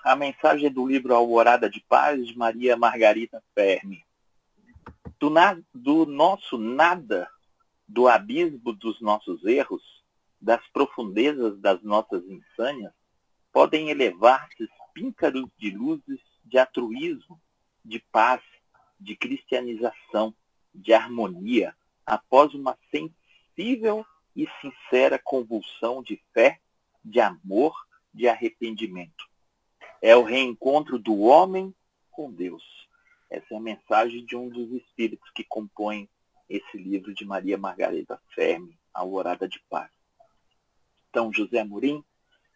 A mensagem do livro Alvorada de Paz, de Maria Margarida Fermi. Do nosso nada, do abismo dos nossos erros, das profundezas das nossas insânias, podem elevar-se píncaros de luzes de altruísmo, de paz, de cristianização, de harmonia, após uma sensível e sincera convulsão de fé, de amor, de arrependimento. É o reencontro do homem com Deus. Essa é a mensagem de um dos espíritos que compõem esse livro de Maria Margarida Fermi, Alvorada de Paz. Então, José Amorim,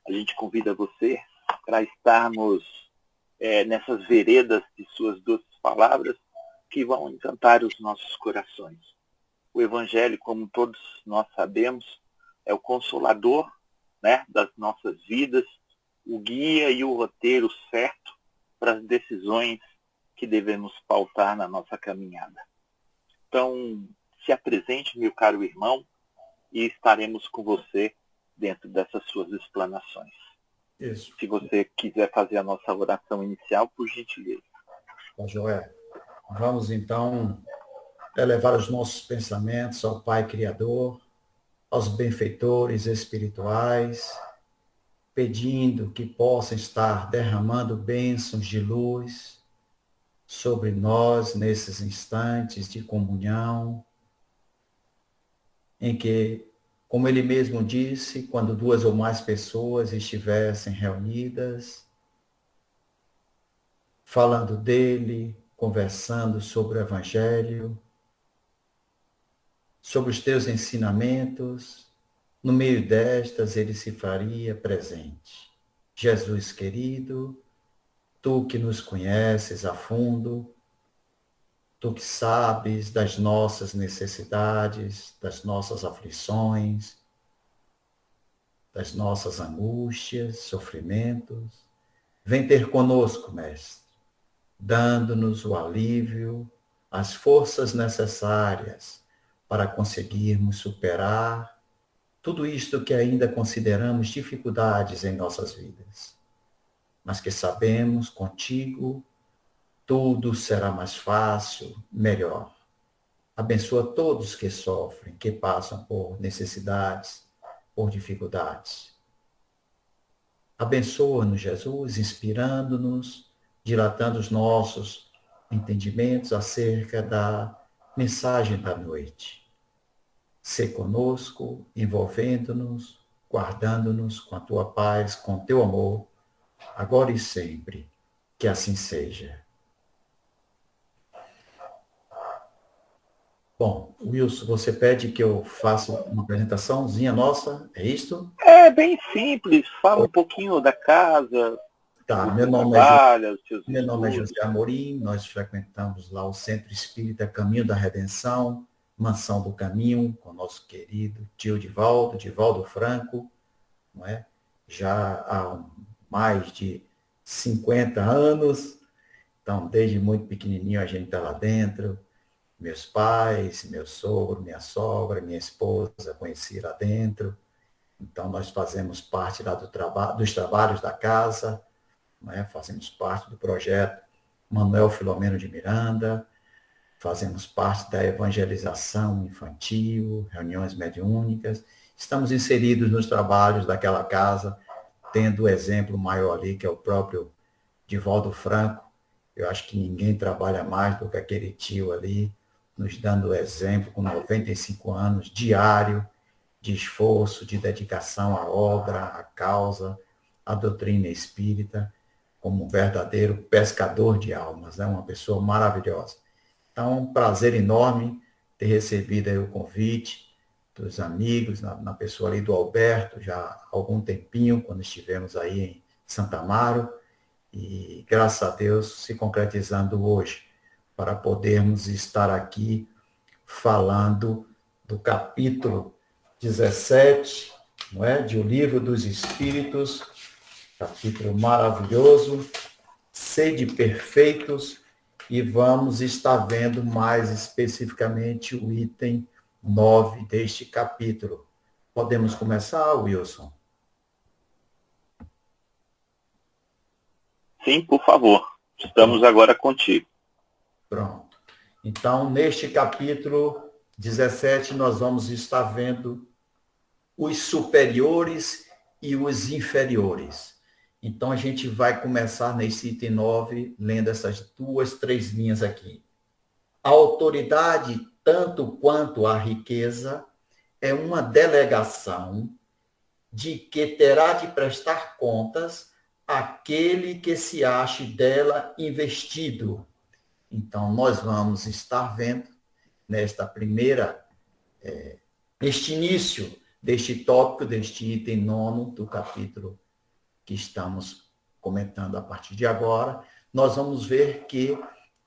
a gente convida você para estarmos nessas veredas de suas doces palavras que vão encantar os nossos corações. O Evangelho, como todos nós sabemos, é o consolador, né, das nossas vidas, o guia e o roteiro certo para as decisões que devemos pautar na nossa caminhada. Então, se apresente, meu caro irmão, e estaremos com você dentro dessas suas explanações. Isso. Se você quiser fazer a nossa oração inicial, por gentileza. Joé, vamos então elevar os nossos pensamentos ao Pai Criador, aos benfeitores espirituais, pedindo que possam estar derramando bênçãos de luz sobre nós nesses instantes de comunhão, em que, como ele mesmo disse, quando 2 ou mais pessoas estivessem reunidas, falando dele, conversando sobre o Evangelho, sobre os teus ensinamentos, no meio destas ele se faria presente. Jesus querido, tu que nos conheces a fundo, tu que sabes das nossas necessidades, das nossas aflições, das nossas angústias, sofrimentos, vem ter conosco, Mestre, dando-nos o alívio, as forças necessárias para conseguirmos superar tudo isto que ainda consideramos dificuldades em nossas vidas, mas que sabemos contigo tudo será mais fácil, melhor. Abençoa todos que sofrem, que passam por necessidades, por dificuldades. Abençoa-nos, Jesus, inspirando-nos, dilatando os nossos entendimentos acerca da mensagem da noite. Sê conosco, envolvendo-nos, guardando-nos com a tua paz, com o teu amor, agora e sempre. Que assim seja. Bom, Wilson, você pede que eu faça uma apresentaçãozinha nossa, é isso? É bem simples, fala um pouquinho da casa, Tá, do meu seu nome trabalho, os seus é estudos. José Amorim, nós frequentamos lá o Centro Espírita Caminho da Redenção, Mansão do Caminho, com o nosso querido tio Divaldo Franco, não é? Já há mais de 50 anos, então desde muito pequenininho a gente está lá dentro, meus pais, meu sogro, minha sogra, minha esposa, conheci lá dentro. Então, nós fazemos parte lá dos trabalhos da casa, né? Fazemos parte do projeto Manuel Filomeno de Miranda, fazemos parte da evangelização infantil, reuniões mediúnicas. Estamos inseridos nos trabalhos daquela casa, tendo o exemplo maior ali, que é o próprio Divaldo Franco. Eu acho que ninguém trabalha mais do que aquele tio ali, nos dando exemplo com 95 anos, diário, de esforço, de dedicação à obra, à causa, à doutrina espírita, como um verdadeiro pescador de almas, é uma pessoa maravilhosa. Então, é um prazer enorme ter recebido aí o convite dos amigos, na pessoa ali do Alberto, já há algum tempinho, quando estivemos aí em Santa Amaro, e graças a Deus se concretizando hoje, para podermos estar aqui falando do capítulo 17, não é? De O Livro dos Espíritos, capítulo maravilhoso, Sede Perfeitos, e vamos estar vendo mais especificamente o item 9 deste capítulo. Podemos começar, Wilson? Sim, por favor. Estamos agora contigo. Pronto. Então, neste capítulo 17, nós vamos estar vendo os superiores e os inferiores. Então, a gente vai começar nesse item 9, lendo essas 3 linhas aqui. A autoridade, tanto quanto a riqueza, é uma delegação de que terá de prestar contas aquele que se ache dela investido. Então, nós vamos estar vendo, neste início deste tópico, deste item 9 do capítulo que estamos comentando a partir de agora, nós vamos ver que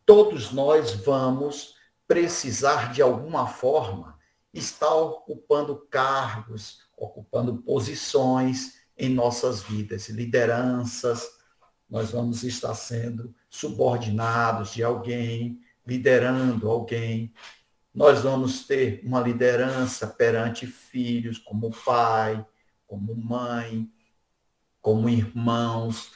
todos nós vamos precisar, de alguma forma, estar ocupando cargos, ocupando posições em nossas vidas, lideranças. Nós vamos estar sendo subordinados de alguém, liderando alguém. Nós vamos ter uma liderança perante filhos, como pai, como mãe, como irmãos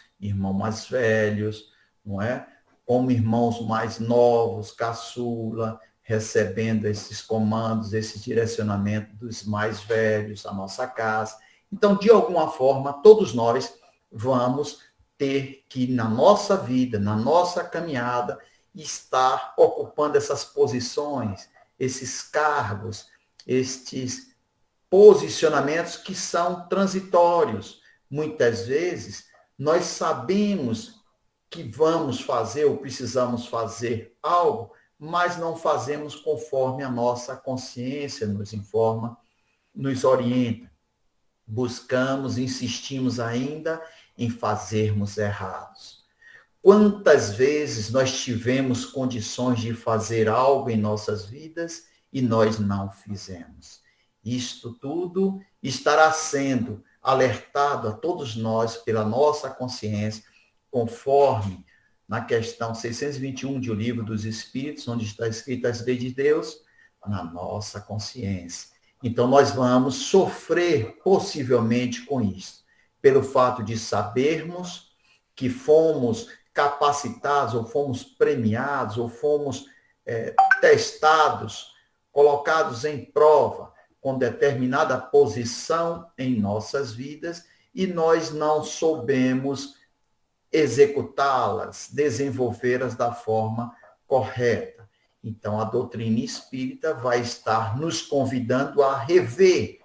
mais velhos, não é? Como irmãos mais novos, caçula, recebendo esses comandos, esse direcionamento dos mais velhos, a nossa casa. Então, de alguma forma, todos nós vamos ter que, na nossa vida, na nossa caminhada, estar ocupando essas posições, esses cargos, estes posicionamentos que são transitórios. Muitas vezes, nós sabemos que vamos fazer ou precisamos fazer algo, mas não fazemos conforme a nossa consciência nos informa, nos orienta. Buscamos, insistimos ainda em fazermos errados. Quantas vezes nós tivemos condições de fazer algo em nossas vidas e nós não fizemos? Isto tudo estará sendo alertado a todos nós pela nossa consciência, conforme na questão 621 de O Livro dos Espíritos, onde está escrito as leis de Deus, na nossa consciência. Então, nós vamos sofrer possivelmente com isso, pelo fato de sabermos que fomos capacitados, ou fomos premiados, ou fomos testados, colocados em prova, com determinada posição em nossas vidas, e nós não soubemos executá-las, desenvolvê-las da forma correta. Então, a doutrina espírita vai estar nos convidando a rever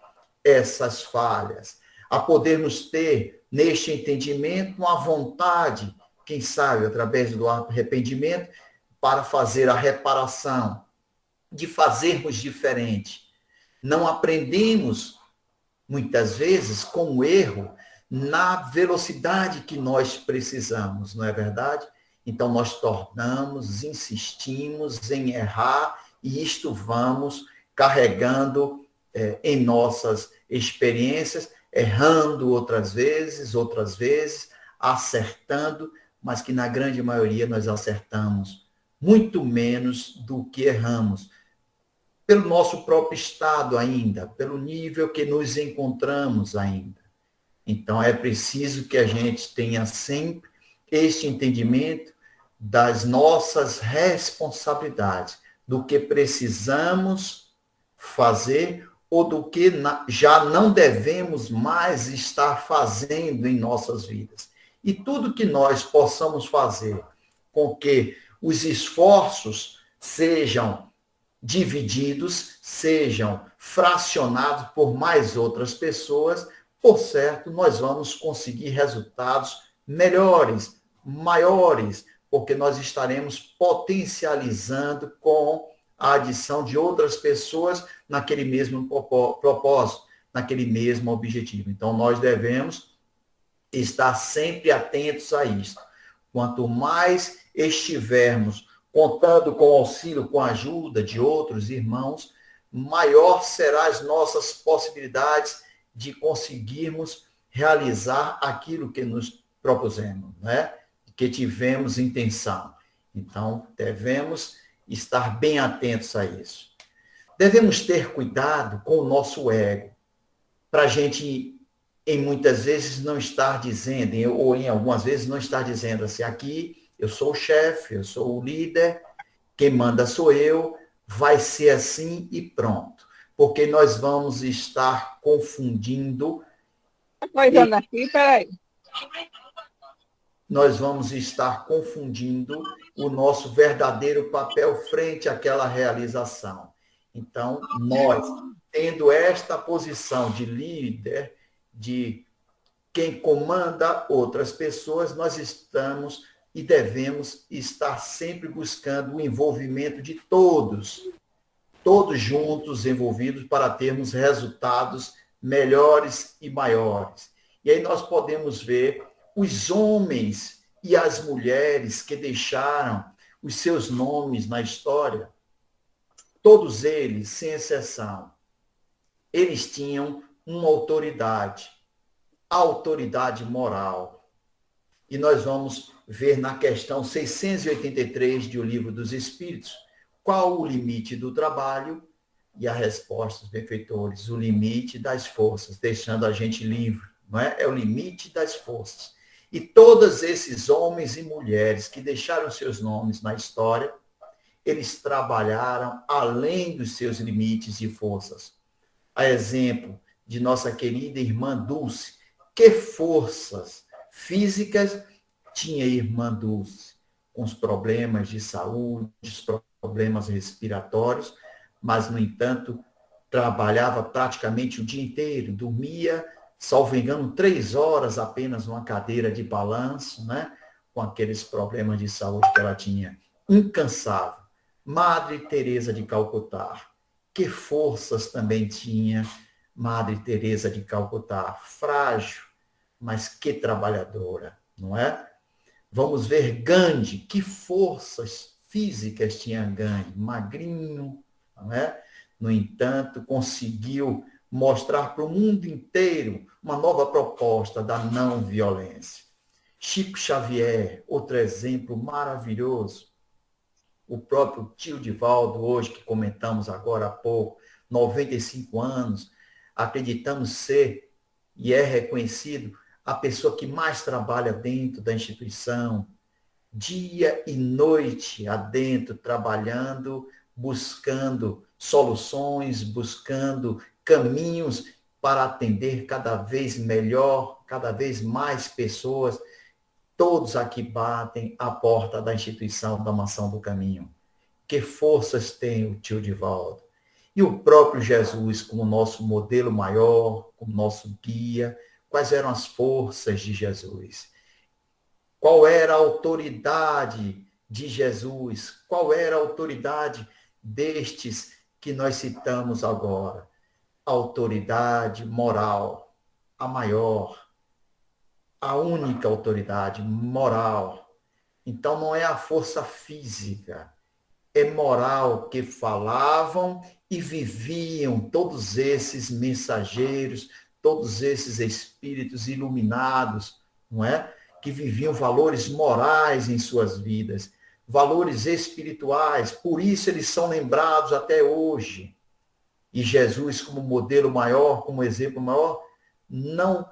essas falhas, a podermos ter, neste entendimento, uma vontade, quem sabe, através do arrependimento, para fazer a reparação, de fazermos diferente. Não aprendemos, muitas vezes, com o erro, na velocidade que nós precisamos, não é verdade? Então, nós tornamos, insistimos em errar, e isto vamos carregando em nossas experiências, errando outras vezes, acertando, mas que na grande maioria nós acertamos muito menos do que erramos, pelo nosso próprio estado ainda, pelo nível que nos encontramos ainda. Então, é preciso que a gente tenha sempre este entendimento das nossas responsabilidades, do que precisamos fazer ou do que já não devemos mais estar fazendo em nossas vidas. E tudo que nós possamos fazer com que os esforços sejam divididos, sejam fracionados por mais outras pessoas, por certo, nós vamos conseguir resultados melhores, maiores, porque nós estaremos potencializando com a adição de outras pessoas naquele mesmo propósito, naquele mesmo objetivo. Então, nós devemos estar sempre atentos a isso. Quanto mais estivermos contando com o auxílio, com a ajuda de outros irmãos, maior serão as nossas possibilidades de conseguirmos realizar aquilo que nos propusemos, né? Que tivemos intenção. Então, devemos estar bem atentos a isso. Devemos ter cuidado com o nosso ego, para a gente em muitas vezes não estar dizendo, ou em algumas vezes não estar dizendo assim, aqui eu sou o chefe, eu sou o líder, quem manda sou eu, vai ser assim e pronto. Porque nós vamos estar confundindo. Coisando aqui, peraí. Nós vamos estar confundindo o nosso verdadeiro papel frente àquela realização. Então, nós, tendo esta posição de líder, de quem comanda outras pessoas, nós estamos e devemos estar sempre buscando o envolvimento de todos juntos envolvidos para termos resultados melhores e maiores. E aí nós podemos ver os homens e as mulheres que deixaram os seus nomes na história, todos eles, sem exceção, eles tinham uma autoridade, a autoridade moral. E nós vamos ver na questão 683 do Livro dos Espíritos, qual o limite do trabalho? E a resposta dos benfeitores, o limite das forças, deixando a gente livre, não é? É o limite das forças. E todos esses homens e mulheres que deixaram seus nomes na história, eles trabalharam além dos seus limites e forças. A exemplo de nossa querida irmã Dulce, que forças físicas tinha a irmã Dulce? Com os problemas de saúde, os problemas respiratórios, mas, no entanto, trabalhava praticamente o dia inteiro, dormia, salvo engano, 3 horas apenas numa cadeira de balanço, né? Com aqueles problemas de saúde que ela tinha. Incansável. Madre Teresa de Calcutá. Que forças também tinha Madre Teresa de Calcutá? Frágil, mas que trabalhadora, não é? Vamos ver Gandhi, que forças físicas tinha Gandhi, magrinho, não é? No entanto, conseguiu mostrar para o mundo inteiro uma nova proposta da não violência. Chico Xavier, outro exemplo maravilhoso. O próprio tio Divaldo, hoje, que comentamos agora há pouco, 95 anos, acreditamos ser e é reconhecido a pessoa que mais trabalha dentro da instituição, dia e noite adentro, trabalhando, buscando soluções, buscando caminhos para atender cada vez melhor, cada vez mais pessoas. Todos aqui batem a porta da instituição da Mansão do Caminho. Que forças tem o tio Divaldo? E o próprio Jesus, como nosso modelo maior, como nosso guia. Quais eram as forças de Jesus? Qual era a autoridade de Jesus? Qual era a autoridade destes que nós citamos agora? A autoridade moral, a maior, a única autoridade moral. Então não é a força física, é moral que falavam e viviam todos esses mensageiros, todos esses espíritos iluminados, não é? Que viviam valores morais em suas vidas, valores espirituais, por isso eles são lembrados até hoje. E Jesus, como modelo maior, como exemplo maior, não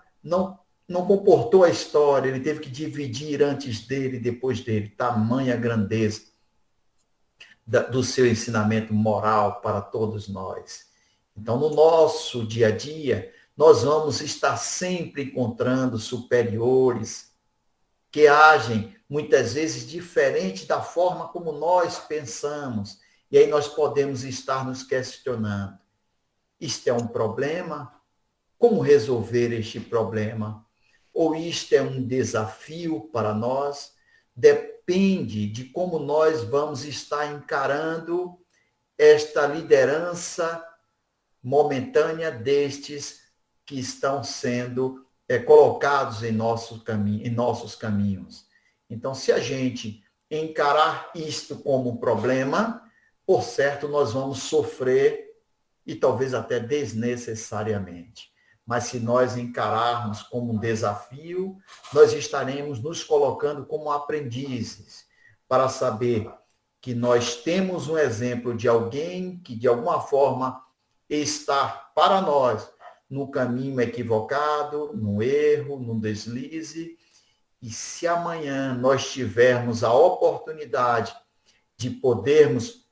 comportou a história, ele teve que dividir antes dele e depois dele, tamanha grandeza do seu ensinamento moral para todos nós. Então, no nosso dia a dia, nós vamos estar sempre encontrando superiores que agem, muitas vezes, diferente da forma como nós pensamos. E aí nós podemos estar nos questionando. Isto é um problema? Como resolver este problema? Ou isto é um desafio para nós? Depende de como nós vamos estar encarando esta liderança momentânea destes que estão sendo colocados em nossos caminhos. Então, se a gente encarar isto como um problema, por certo, nós vamos sofrer e talvez até desnecessariamente. Mas se nós encararmos como um desafio, nós estaremos nos colocando como aprendizes para saber que nós temos um exemplo de alguém que, de alguma forma, está para nós no caminho equivocado, no erro, no deslize. E se amanhã nós tivermos a oportunidade de podermos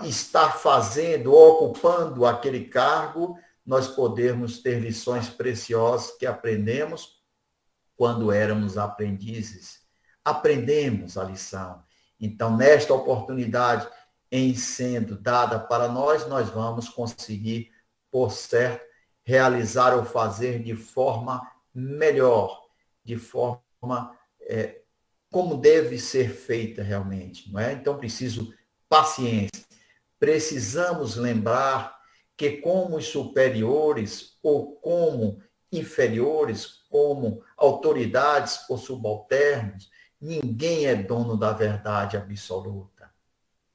estar fazendo, ocupando aquele cargo, nós podemos ter lições preciosas que aprendemos quando éramos aprendizes. Aprendemos a lição. Então, nesta oportunidade, em sendo dada para nós, nós vamos conseguir, por certo, realizar ou fazer de forma melhor, de forma como deve ser feita realmente, não é? Então, preciso paciência. Precisamos lembrar que como os superiores ou como inferiores, como autoridades ou subalternos, ninguém é dono da verdade absoluta.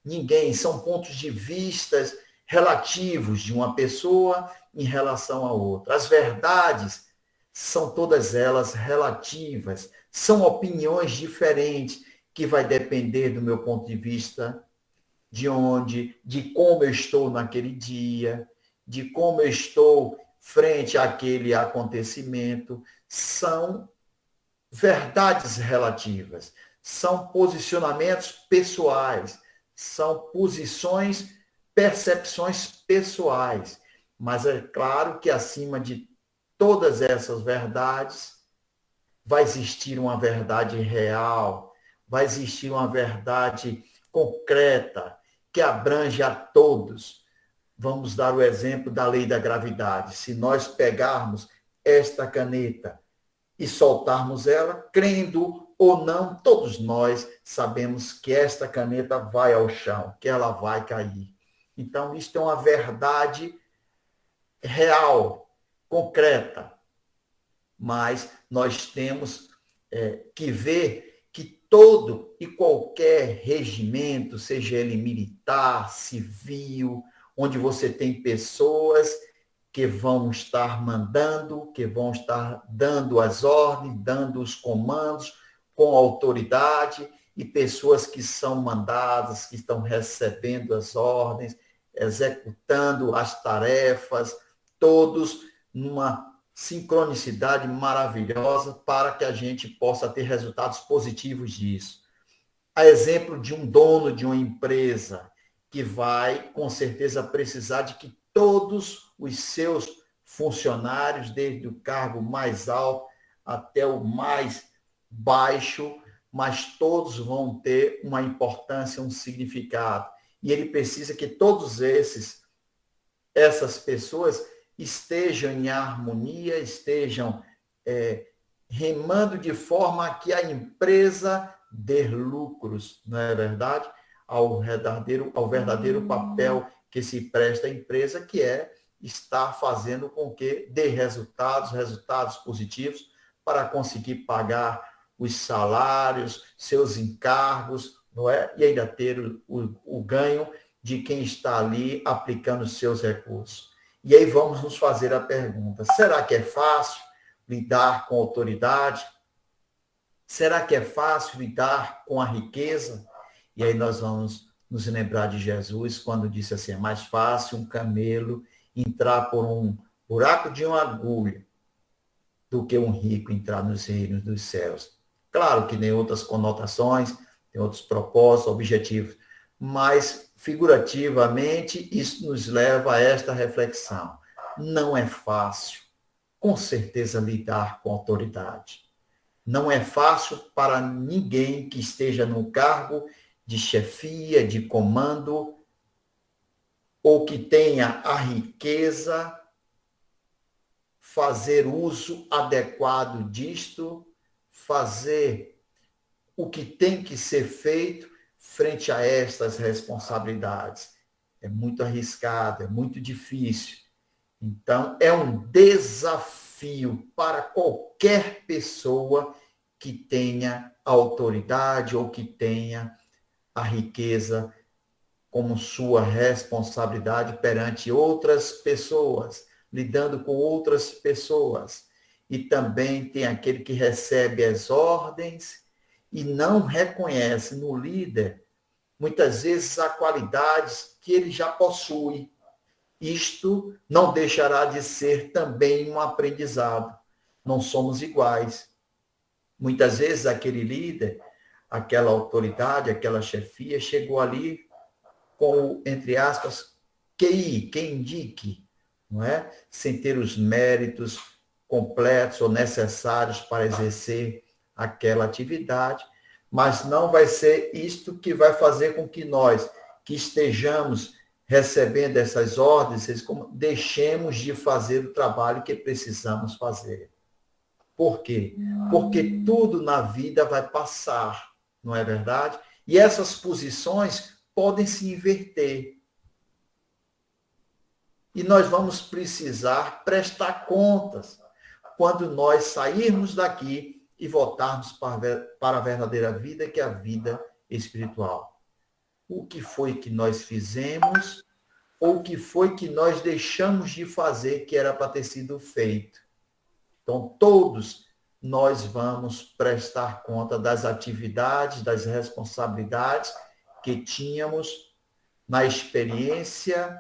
Ninguém, são pontos de vistas relativos de uma pessoa em relação a outra. As verdades são todas elas relativas, são opiniões diferentes que vai depender do meu ponto de vista, de como eu estou naquele dia, de como eu estou frente àquele acontecimento. São verdades relativas, são posicionamentos pessoais, são posições, percepções pessoais. Mas é claro que acima de todas essas verdades, vai existir uma verdade real, vai existir uma verdade concreta, que abrange a todos. Vamos dar o exemplo da lei da gravidade. Se nós pegarmos esta caneta e soltarmos ela, crendo ou não, todos nós sabemos que esta caneta vai ao chão, que ela vai cair. Então, isto é uma verdade real, concreta. Mas nós temos que ver que todo e qualquer regimento, seja ele militar, civil, onde você tem pessoas que vão estar mandando, que vão estar dando as ordens, dando os comandos com autoridade, e pessoas que são mandadas, que estão recebendo as ordens, executando as tarefas, todos numa sincronicidade maravilhosa para que a gente possa ter resultados positivos disso. A exemplo de um dono de uma empresa que vai, com certeza, precisar de que todos os seus funcionários, desde o cargo mais alto até o mais baixo, mas todos vão ter uma importância, um significado. E ele precisa que todos essas pessoas estejam em harmonia, estejam remando de forma a que a empresa dê lucros, não é verdade? Ao verdadeiro papel que se presta à empresa, que é estar fazendo com que dê resultados positivos para conseguir pagar os salários, seus encargos, não é? E ainda ter o ganho de quem está ali aplicando os seus recursos. E aí vamos nos fazer a pergunta, será que é fácil lidar com autoridade? Será que é fácil lidar com a riqueza? E aí nós vamos nos lembrar de Jesus, quando disse assim, é mais fácil um camelo entrar por um buraco de uma agulha do que um rico entrar nos reinos dos céus. Claro que tem outras conotações, tem outros propósitos, objetivos, mas figurativamente isso nos leva a esta reflexão. Não é fácil, com certeza, lidar com autoridade. Não é fácil para ninguém que esteja no cargo de chefia, de comando, ou que tenha a riqueza, fazer uso adequado disto, fazer o que tem que ser feito frente a estas responsabilidades. É muito arriscado, é muito difícil. Então, é um desafio para qualquer pessoa que tenha autoridade ou que tenha a riqueza como sua responsabilidade perante outras pessoas, lidando com outras pessoas. E também tem aquele que recebe as ordens e não reconhece no líder, muitas vezes, as qualidades que ele já possui. isto não deixará de ser também um aprendizado. Não somos iguais. Muitas vezes aquele líder, aquela autoridade, aquela chefia chegou ali com, entre aspas, QI, quem indique, não é? Sem ter os méritos completos ou necessários para exercer aquela atividade, mas não vai ser isto que vai fazer com que nós, que estejamos recebendo essas ordens, deixemos de fazer o trabalho que precisamos fazer. Por quê? Porque tudo na vida vai passar, não é verdade? E essas posições podem se inverter. E nós vamos precisar prestar contas quando nós sairmos daqui e voltarmos para a verdadeira vida, que é a vida espiritual. O que foi que nós fizemos ou o que foi que nós deixamos de fazer que era para ter sido feito. Então, todos nós vamos prestar conta das atividades, das responsabilidades que tínhamos na experiência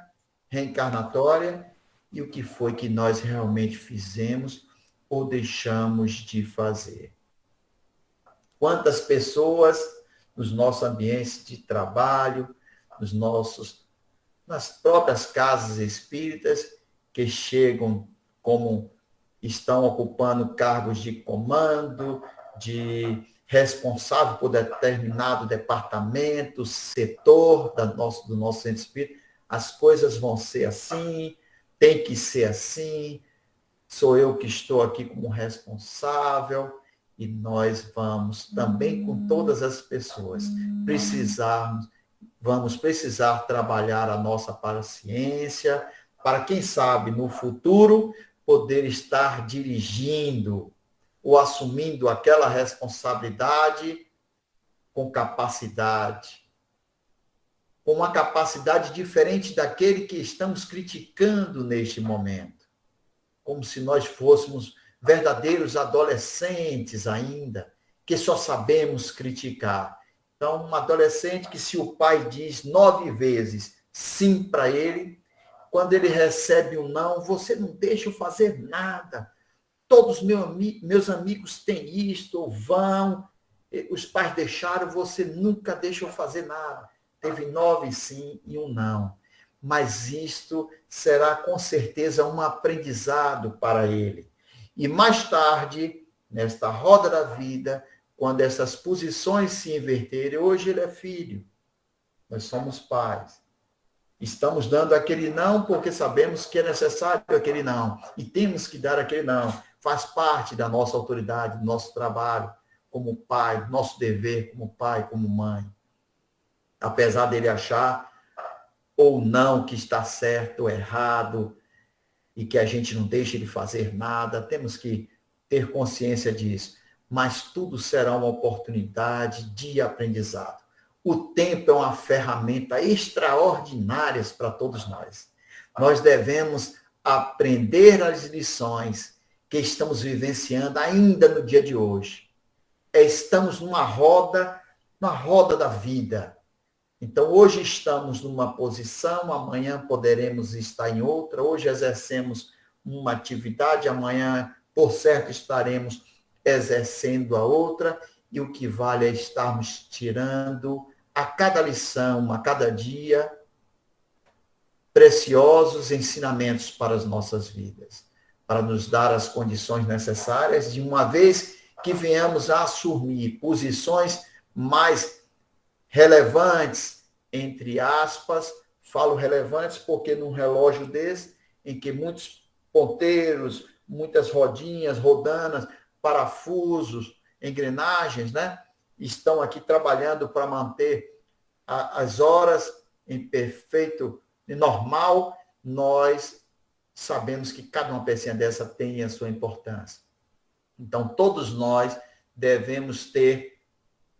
reencarnatória e o que foi que nós realmente fizemos ou deixamos de fazer. Quantas pessoas nos nossos ambientes de trabalho, nas próprias casas espíritas, que chegam como estão ocupando cargos de comando, de responsável por determinado departamento, setor do nosso centro espírita. As coisas vão ser assim, tem que ser assim, sou eu que estou aqui como responsável, e nós vamos também com todas as pessoas vamos precisar trabalhar a nossa paciência, para quem sabe no futuro poder estar dirigindo ou assumindo aquela responsabilidade com capacidade, com uma capacidade diferente daquele que estamos criticando neste momento, como se nós fôssemos verdadeiros adolescentes ainda, que só sabemos criticar. Então, um adolescente que, se o pai diz 9 vezes sim para ele, quando ele recebe um não, você não deixa eu fazer nada. Todos meus amigos têm isto, ou vão, os pais deixaram, você nunca deixa eu fazer nada. Teve 9 sim e um não. Mas isto será com certeza um aprendizado para ele. E mais tarde, nesta roda da vida, quando essas posições se inverterem, hoje ele é filho, nós somos pais. Estamos dando aquele não porque sabemos que é necessário aquele não. E temos que dar aquele não. Faz parte da nossa autoridade, do nosso trabalho como pai, nosso dever como pai, como mãe. Apesar dele achar ou não que está certo ou errado e que a gente não deixe de fazer nada, temos que ter consciência disso. Mas tudo será uma oportunidade de aprendizado. O tempo é uma ferramenta extraordinária para todos nós. Nós devemos aprender as lições que estamos vivenciando ainda no dia de hoje. Estamos numa roda da vida. Então, hoje estamos numa posição, amanhã poderemos estar em outra. Hoje exercemos uma atividade, amanhã, por certo, estaremos exercendo a outra. E o que vale é estarmos tirando a cada lição, a cada dia, preciosos ensinamentos para as nossas vidas, para nos dar as condições necessárias de uma vez que venhamos a assumir posições mais relevantes, entre aspas, falo relevantes porque num relógio desse, em que muitos ponteiros, muitas rodinhas, rodanas, parafusos, engrenagens, né, estão aqui trabalhando para manter as horas em perfeito e normal, nós sabemos que cada uma pecinha dessa tem a sua importância. Então, todos nós devemos ter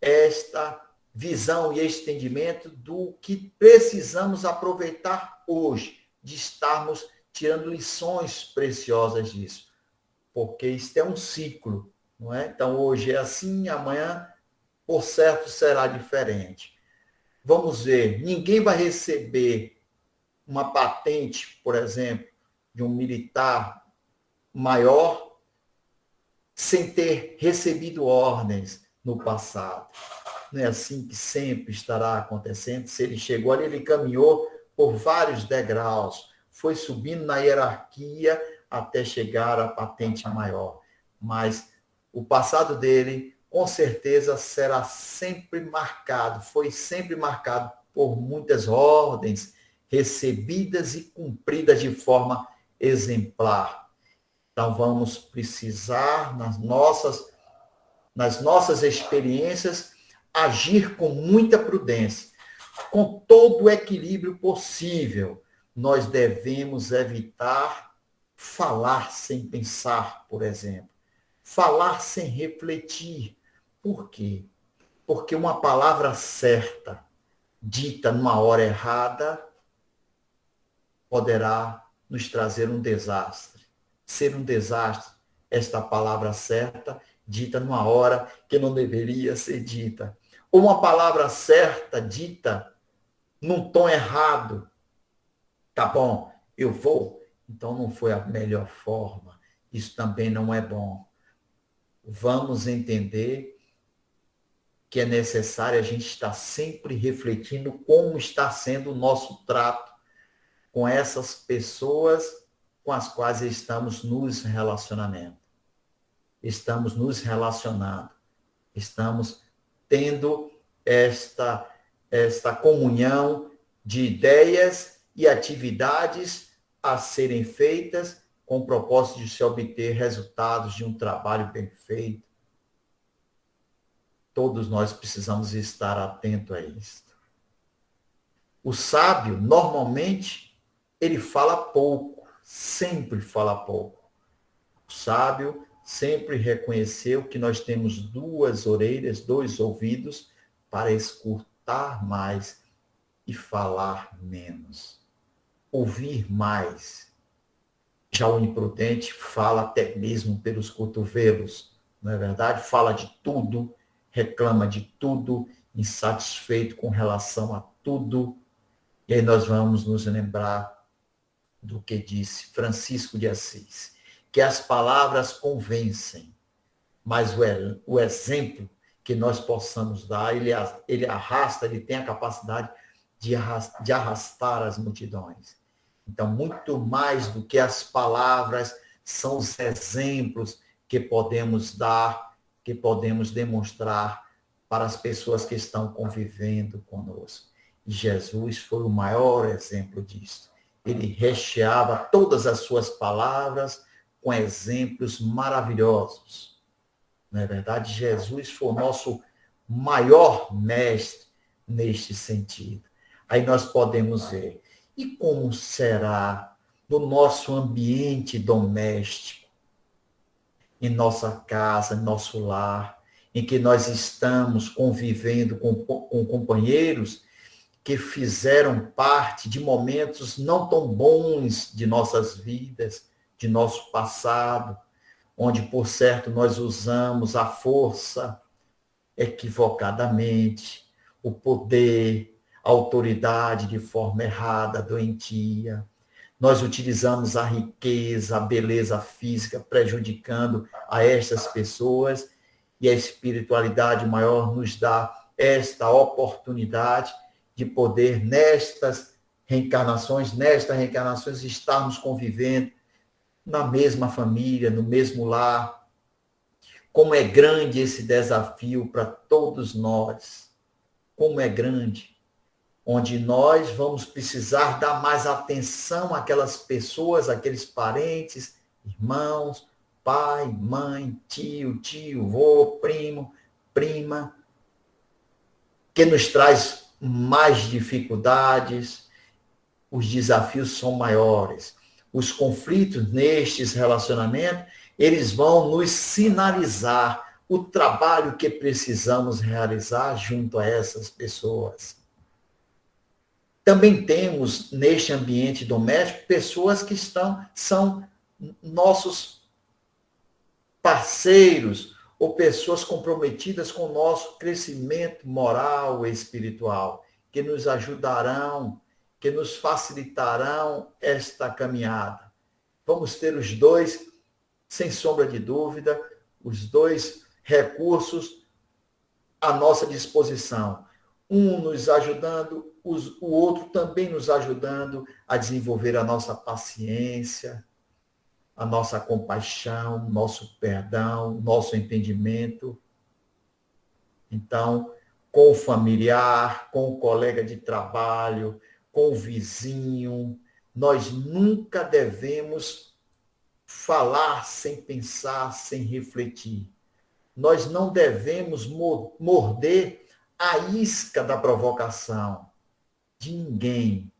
esta visão e este entendimento do que precisamos aproveitar hoje, de estarmos tirando lições preciosas disso, porque isto é um ciclo, não é? Então, hoje é assim, amanhã, por certo, será diferente. Vamos ver, ninguém vai receber uma patente, por exemplo, de um militar maior, sem ter recebido ordens no passado. Não é assim que sempre estará acontecendo? Se ele chegou ali, ele caminhou por vários degraus, foi subindo na hierarquia até chegar à patente maior. Mas o passado dele, com certeza, será sempre marcado, foi sempre marcado por muitas ordens recebidas e cumpridas de forma exemplar. Então, vamos precisar, nas nossas experiências, agir com muita prudência, com todo o equilíbrio possível. Nós devemos evitar falar sem pensar, por exemplo. Falar sem refletir. Por quê? Porque uma palavra certa, dita numa hora errada, poderá nos trazer um desastre. Ser um desastre, esta palavra certa, dita numa hora que não deveria ser dita. Ou uma palavra certa, dita num tom errado. Tá bom, eu vou. Então não foi a melhor forma. Isso também não é bom. Vamos entender que é necessário a gente estar sempre refletindo como está sendo o nosso trato com essas pessoas com as quais estamos nos relacionando. Estamos nos relacionando. Estamos tendo esta comunhão de ideias e atividades a serem feitas com o propósito de se obter resultados de um trabalho bem feito. Todos nós precisamos estar atentos a isso. O sábio, normalmente, ele fala pouco, sempre fala pouco. O sábio sempre reconheceu que nós temos 2 orelhas, 2 ouvidos, para escutar mais e falar menos. Ouvir mais. Já o imprudente fala até mesmo pelos cotovelos, não é verdade? Fala de tudo, reclama de tudo, insatisfeito com relação a tudo. E aí nós vamos nos lembrar do que disse Francisco de Assis, que as palavras convencem, mas o exemplo que nós possamos dar, ele arrasta, ele tem a capacidade de arrastar as multidões. Então, muito mais do que as palavras, são os exemplos que podemos dar, que podemos demonstrar para as pessoas que estão convivendo conosco. E Jesus foi o maior exemplo disso. Ele recheava todas as suas palavras com exemplos maravilhosos. Não é verdade? Jesus foi o nosso maior mestre neste sentido. Aí nós podemos ver. E como será no nosso ambiente doméstico, em nossa casa, em nosso lar, em que nós estamos convivendo com companheiros que fizeram parte de momentos não tão bons de nossas vidas, de nosso passado, onde, por certo, nós usamos a força equivocadamente, o poder, a autoridade de forma errada, doentia. Nós utilizamos a riqueza, a beleza física, prejudicando a estas pessoas, e a espiritualidade maior nos dá esta oportunidade de poder, nestas reencarnações, estarmos convivendo na mesma família, no mesmo lar. Como é grande esse desafio para todos nós. Como é grande. Onde nós vamos precisar dar mais atenção àquelas pessoas, àqueles parentes, irmãos, pai, mãe, tio, vô, primo, prima, que nos traz mais dificuldades, os desafios são maiores. Os conflitos nestes relacionamentos, eles vão nos sinalizar o trabalho que precisamos realizar junto a essas pessoas. Também temos, neste ambiente doméstico, pessoas que são nossos parceiros ou pessoas comprometidas com o nosso crescimento moral e espiritual, que nos ajudarão, que nos facilitarão esta caminhada. Vamos ter os dois, sem sombra de dúvida, os dois recursos à nossa disposição. Um nos ajudando, o outro também nos ajudando a desenvolver a nossa paciência, a nossa compaixão, nosso perdão, nosso entendimento. Então, com o familiar, com o colega de trabalho, com o vizinho, nós nunca devemos falar sem pensar, sem refletir. Nós não devemos morder a isca da provocação de ninguém.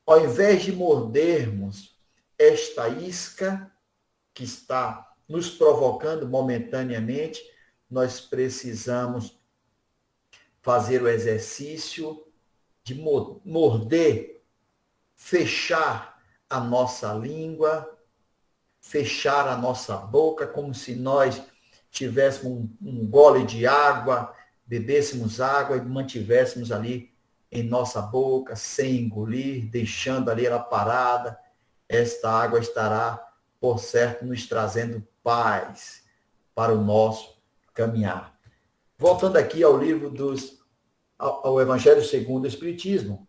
Ao invés de mordermos esta isca que está nos provocando momentaneamente, nós precisamos fazer o exercício de morder, fechar a nossa língua, fechar a nossa boca, como se nós tivéssemos um gole de água, bebêssemos água e mantivéssemos ali em nossa boca, sem engolir, deixando ali ela parada. Esta água estará, por certo, nos trazendo paz para o nosso caminhar. Voltando aqui ao livro ao Evangelho segundo o Espiritismo,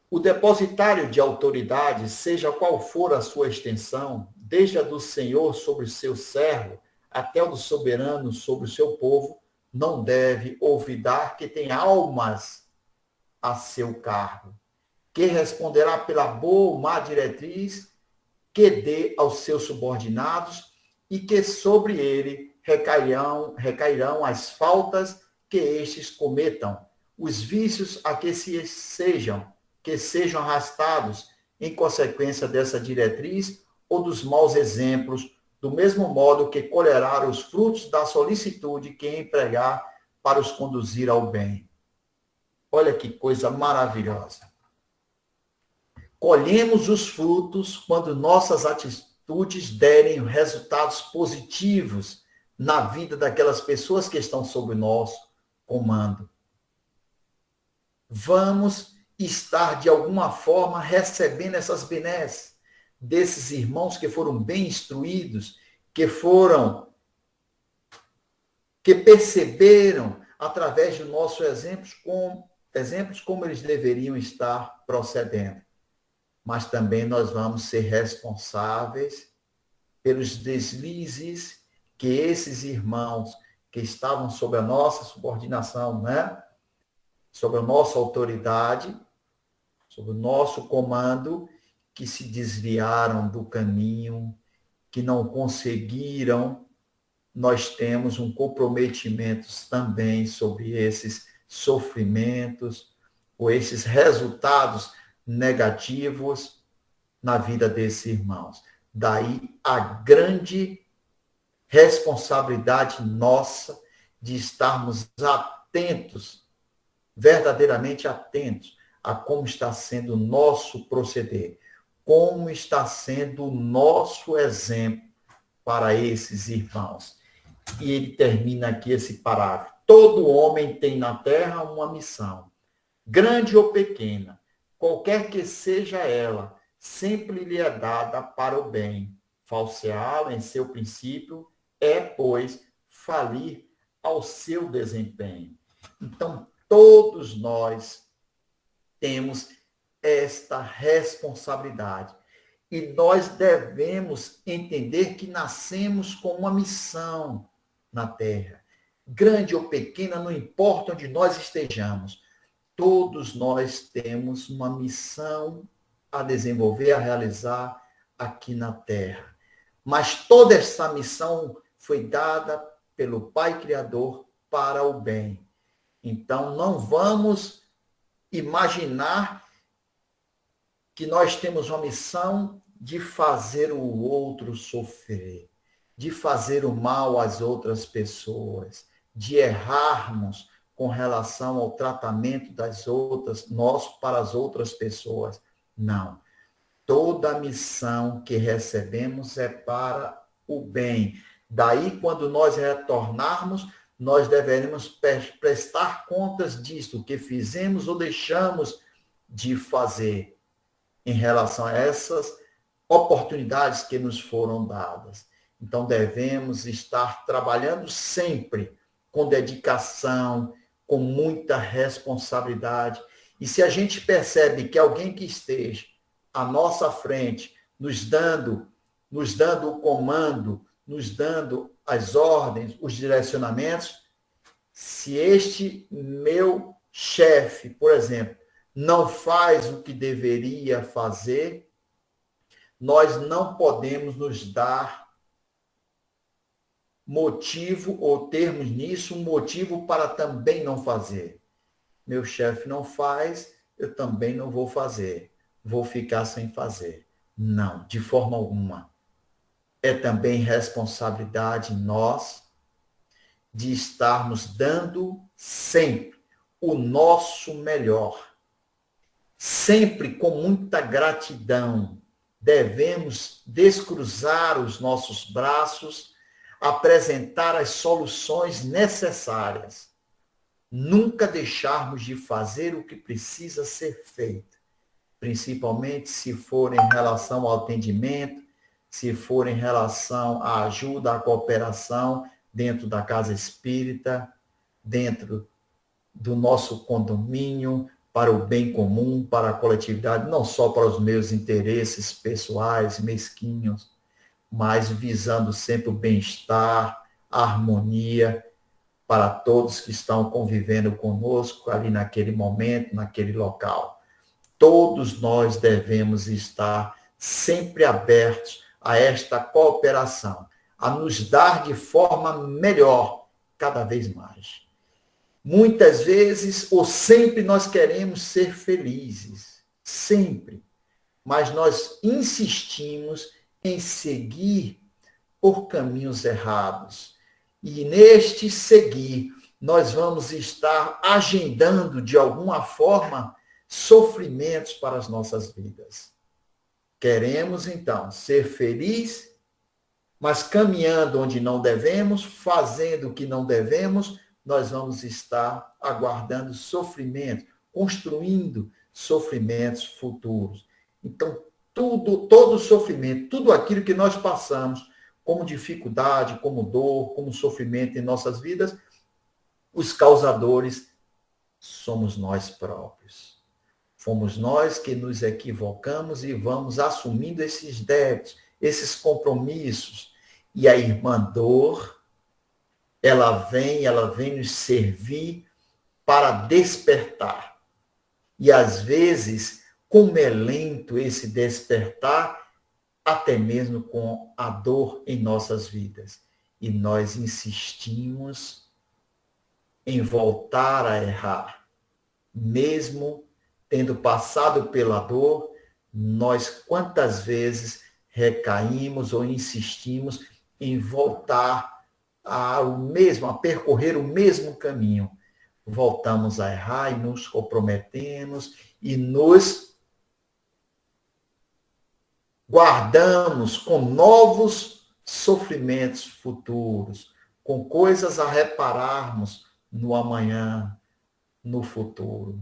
o depositário de autoridade, seja qual for a sua extensão, desde a do Senhor sobre o seu servo, até o do soberano sobre o seu povo, não deve olvidar que tem almas a seu cargo, que responderá pela boa ou má diretriz que dê aos seus subordinados e que sobre ele recairão as faltas que estes cometam, os vícios a que sejam arrastados em consequência dessa diretriz ou dos maus exemplos, do mesmo modo que colherá os frutos da solicitude que empregar para os conduzir ao bem. Olha que coisa maravilhosa. Colhemos os frutos quando nossas atitudes derem resultados positivos na vida daquelas pessoas que estão sob o nosso comando. Vamos estar, de alguma forma, recebendo essas benesses desses irmãos que foram bem instruídos, que perceberam, através dos nossos exemplos, como eles deveriam estar procedendo. Mas também nós vamos ser responsáveis pelos deslizes que esses irmãos que estavam sob a nossa subordinação, né? Sob a nossa autoridade, sob o nosso comando, que se desviaram do caminho, que não conseguiram, nós temos um comprometimento também sobre esses sofrimentos, ou esses resultados negativos na vida desses irmãos. Daí a grande responsabilidade nossa de estarmos atentos, verdadeiramente atentos a como está sendo o nosso proceder, como está sendo o nosso exemplo para esses irmãos. E ele termina aqui esse parágrafo. Todo homem tem na terra uma missão, grande ou pequena, qualquer que seja ela, sempre lhe é dada para o bem. Falseá-la em seu princípio é, pois, falir ao seu desempenho. Então, todos nós temos esta responsabilidade. E nós devemos entender que nascemos com uma missão na Terra. Grande ou pequena, não importa onde nós estejamos. Todos nós temos uma missão a desenvolver, a realizar aqui na Terra. Mas toda essa missão foi dada pelo Pai Criador para o bem. Então, não vamos imaginar que nós temos uma missão de fazer o outro sofrer, de fazer o mal às outras pessoas, de errarmos com relação ao tratamento das outras, nosso para as outras pessoas. Não. Toda a missão que recebemos é para o bem. Daí, quando nós retornarmos, nós deveremos prestar contas disso, que fizemos ou deixamos de fazer em relação a essas oportunidades que nos foram dadas. Então, devemos estar trabalhando sempre com dedicação, com muita responsabilidade. E se a gente percebe que alguém que esteja à nossa frente, nos dando o comando, nos dando as ordens, os direcionamentos, se este meu chefe, por exemplo, não faz o que deveria fazer, nós não podemos nos dar motivo ou termos nisso um motivo para também não fazer. Meu chefe não faz, eu também não vou fazer. Vou ficar sem fazer. Não, de forma alguma. É também responsabilidade nós de estarmos dando sempre o nosso melhor. Sempre com muita gratidão. Devemos descruzar os nossos braços, apresentar as soluções necessárias. Nunca deixarmos de fazer o que precisa ser feito, principalmente se for em relação ao atendimento, se for em relação à ajuda, à cooperação dentro da casa espírita, dentro do nosso condomínio, para o bem comum, para a coletividade, não só para os meus interesses pessoais, mesquinhos, mas visando sempre o bem-estar, a harmonia para todos que estão convivendo conosco ali naquele momento, naquele local. Todos nós devemos estar sempre abertos a esta cooperação, a nos dar de forma melhor, cada vez mais. Muitas vezes, ou sempre, nós queremos ser felizes, sempre, mas nós insistimos em seguir por caminhos errados. E neste seguir, nós vamos estar agendando, de alguma forma, sofrimentos para as nossas vidas. Queremos, então, ser felizes, mas caminhando onde não devemos, fazendo o que não devemos, nós vamos estar aguardando sofrimento, construindo sofrimentos futuros. Então, todo sofrimento, tudo aquilo que nós passamos, como dificuldade, como dor, como sofrimento em nossas vidas, os causadores somos nós próprios. Fomos nós que nos equivocamos e vamos assumindo esses débitos, esses compromissos. E a irmã dor, ela vem nos servir para despertar. E às vezes, como é lento esse despertar, até mesmo com a dor em nossas vidas. E nós insistimos em voltar a errar. Mesmo tendo passado pela dor, nós quantas vezes recaímos ou insistimos em voltar a percorrer o mesmo caminho. Voltamos a errar e nos comprometemos e nos guardamos com novos sofrimentos futuros, com coisas a repararmos no amanhã, no futuro.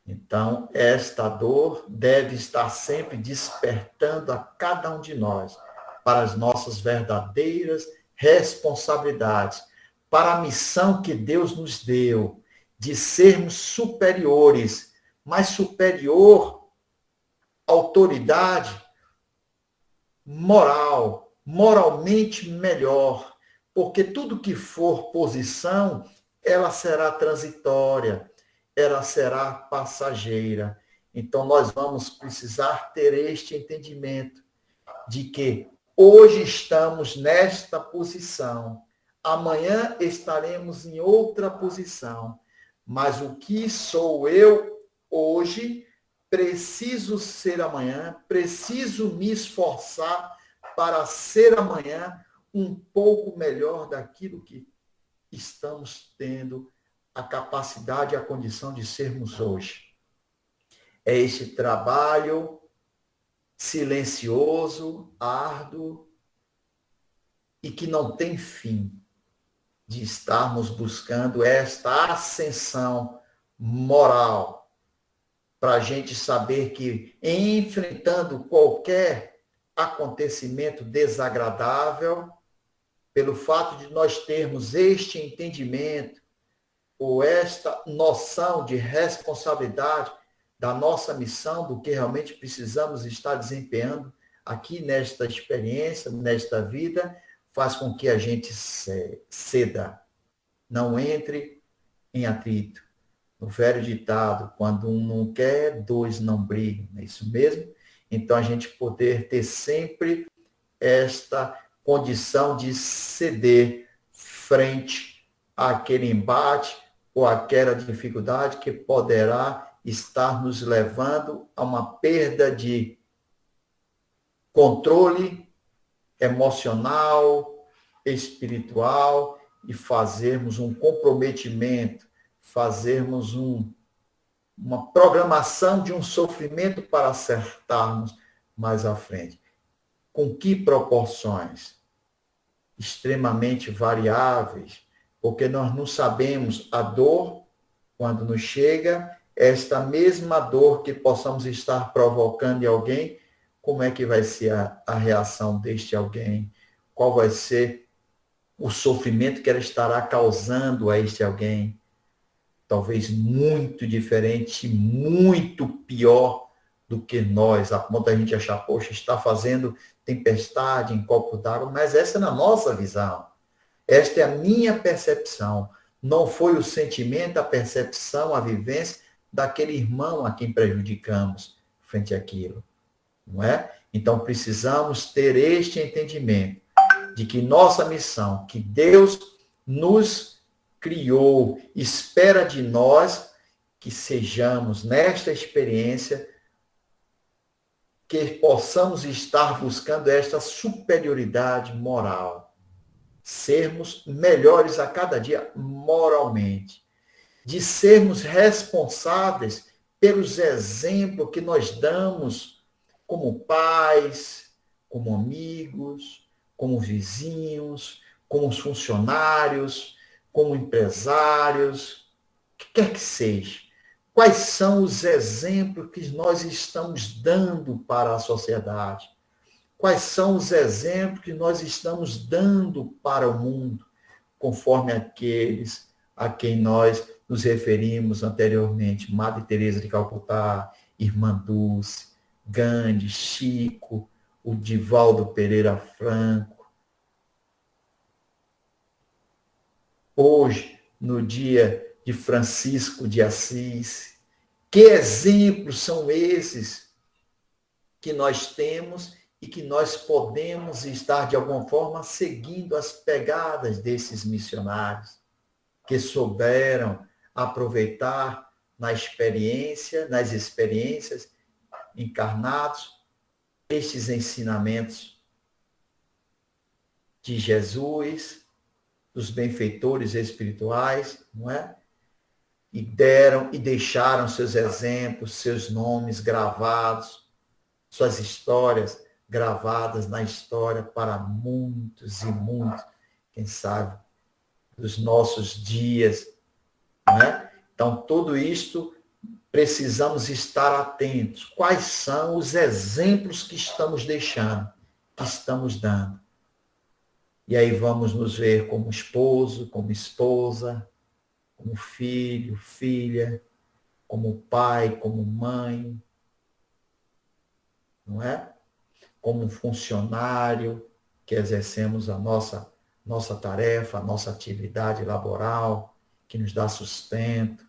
Então, esta dor deve estar sempre despertando a cada um de nós para as nossas verdadeiras responsabilidades, para a missão que Deus nos deu de sermos superiores, mas superior autoridade moral, moralmente melhor, porque tudo que for posição, ela será transitória, ela será passageira. Então, nós vamos precisar ter este entendimento de que hoje estamos nesta posição, amanhã estaremos em outra posição, mas o que sou eu hoje, preciso ser amanhã, preciso me esforçar para ser amanhã um pouco melhor daquilo que estamos tendo a capacidade e a condição de sermos hoje. É este trabalho silencioso, árduo e que não tem fim de estarmos buscando esta ascensão moral, para a gente saber que, enfrentando qualquer acontecimento desagradável, pelo fato de nós termos este entendimento ou esta noção de responsabilidade da nossa missão, do que realmente precisamos estar desempenhando aqui nesta experiência, nesta vida, faz com que a gente ceda, não entre em atrito. No velho ditado, quando um não quer, dois não brigam, não é isso mesmo? Então, a gente poder ter sempre esta condição de ceder frente àquele embate ou àquela dificuldade que poderá estar nos levando a uma perda de controle emocional, espiritual, e fazermos um comprometimento, fazermos uma programação de um sofrimento para acertarmos mais à frente. Com que proporções? Extremamente variáveis, porque nós não sabemos a dor, quando nos chega, esta mesma dor que possamos estar provocando em alguém, como é que vai ser a reação deste alguém? Qual vai ser o sofrimento que ela estará causando a este alguém? Talvez muito diferente, muito pior do que nós, a ponto da gente achar, poxa, está fazendo tempestade em copo d'água, mas essa é na nossa visão. Esta é a minha percepção. Não foi o sentimento, a percepção, a vivência daquele irmão a quem prejudicamos frente àquilo, não é? Então, precisamos ter este entendimento de que nossa missão, que Deus nos criou, espera de nós que sejamos, nesta experiência, que possamos estar buscando esta superioridade moral, sermos melhores a cada dia moralmente, de sermos responsáveis pelos exemplos que nós damos como pais, como amigos, como vizinhos, como funcionários, como empresários, o que quer que seja. Quais são os exemplos que nós estamos dando para a sociedade? Quais são os exemplos que nós estamos dando para o mundo, conforme aqueles a quem nós nos referimos anteriormente? Madre Teresa de Calcutá, Irmã Dulce, Gandhi, Chico, o Divaldo Pereira Franco. Hoje, no dia de Francisco de Assis, que exemplos são esses que nós temos e que nós podemos estar, de alguma forma, seguindo as pegadas desses missionários que souberam aproveitar nas experiências encarnados, estes ensinamentos de Jesus, dos benfeitores espirituais, não é? E deram e deixaram seus exemplos, seus nomes gravados, suas histórias gravadas na história para muitos e muitos, quem sabe, dos nossos dias, não é? Então, tudo isto precisamos estar atentos. Quais são os exemplos que estamos deixando, que estamos dando? E aí vamos nos ver como esposo, como esposa, como filho, filha, como pai, como mãe, não é? Como funcionário que exercemos a nossa tarefa, a nossa atividade laboral, que nos dá sustento.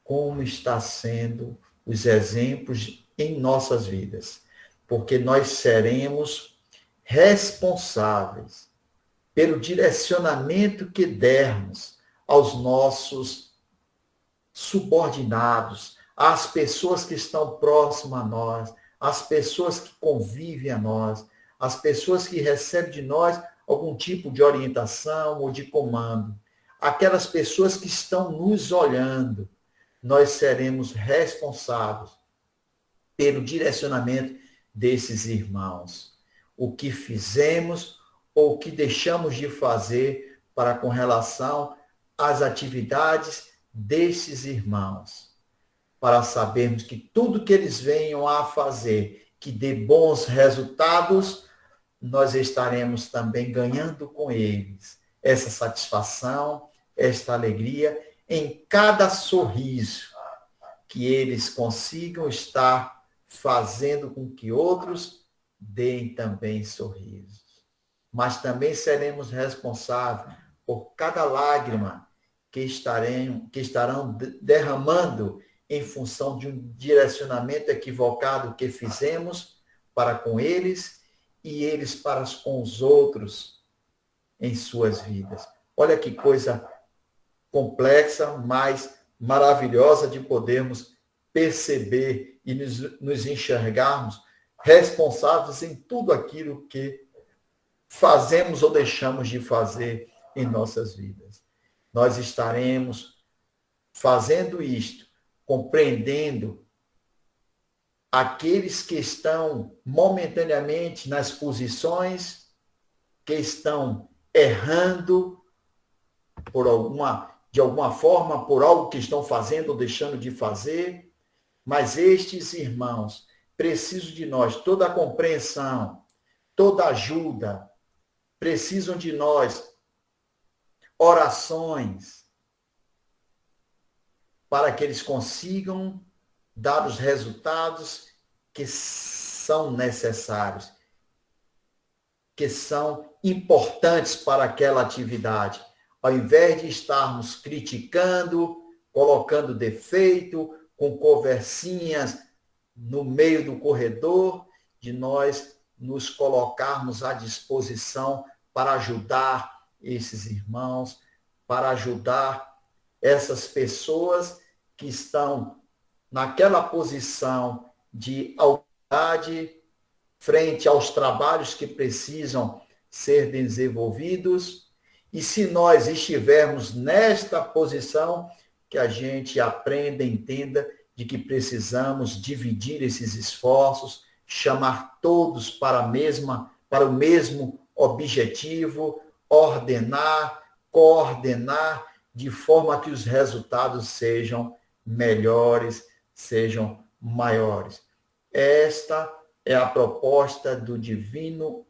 Como está sendo os exemplos em nossas vidas? Porque nós seremos responsáveis pelo direcionamento que dermos aos nossos subordinados, às pessoas que estão próximas a nós, às pessoas que convivem a nós, às pessoas que recebem de nós algum tipo de orientação ou de comando, aquelas pessoas que estão nos olhando. Nós seremos responsáveis pelo direcionamento desses irmãos. O que fizemos ou o que deixamos de fazer com relação às atividades desses irmãos. para sabermos que tudo que eles venham a fazer, que dê bons resultados, nós estaremos também ganhando com eles essa satisfação, esta alegria em cada sorriso, que eles consigam estar fazendo com que outros deem também sorrisos. Mas também seremos responsáveis por cada lágrima que estarão derramando em função de um direcionamento equivocado que fizemos para com eles e eles para com os outros em suas vidas. Olha que coisa complexa, mas maravilhosa de podermos perceber e nos enxergarmos responsáveis em tudo aquilo que fazemos ou deixamos de fazer em nossas vidas. Nós estaremos fazendo isto, compreendendo aqueles que estão momentaneamente nas posições, que estão errando de alguma forma, por algo que estão fazendo ou deixando de fazer, mas estes irmãos precisam de nós, toda a compreensão, toda a ajuda, precisam de nós, orações, para que eles consigam dar os resultados que são necessários, que são importantes para aquela atividade. Ao invés de estarmos criticando, colocando defeito, com conversinhas no meio do corredor, de nós nos colocarmos à disposição para ajudar esses irmãos, para ajudar essas pessoas que estão naquela posição de autoridade frente aos trabalhos que precisam ser desenvolvidos. E se nós estivermos nesta posição, que a gente aprenda, entenda de que precisamos dividir esses esforços, chamar todos para o mesmo objetivo, ordenar, coordenar, de forma que os resultados sejam melhores, sejam maiores. Esta é a proposta do divino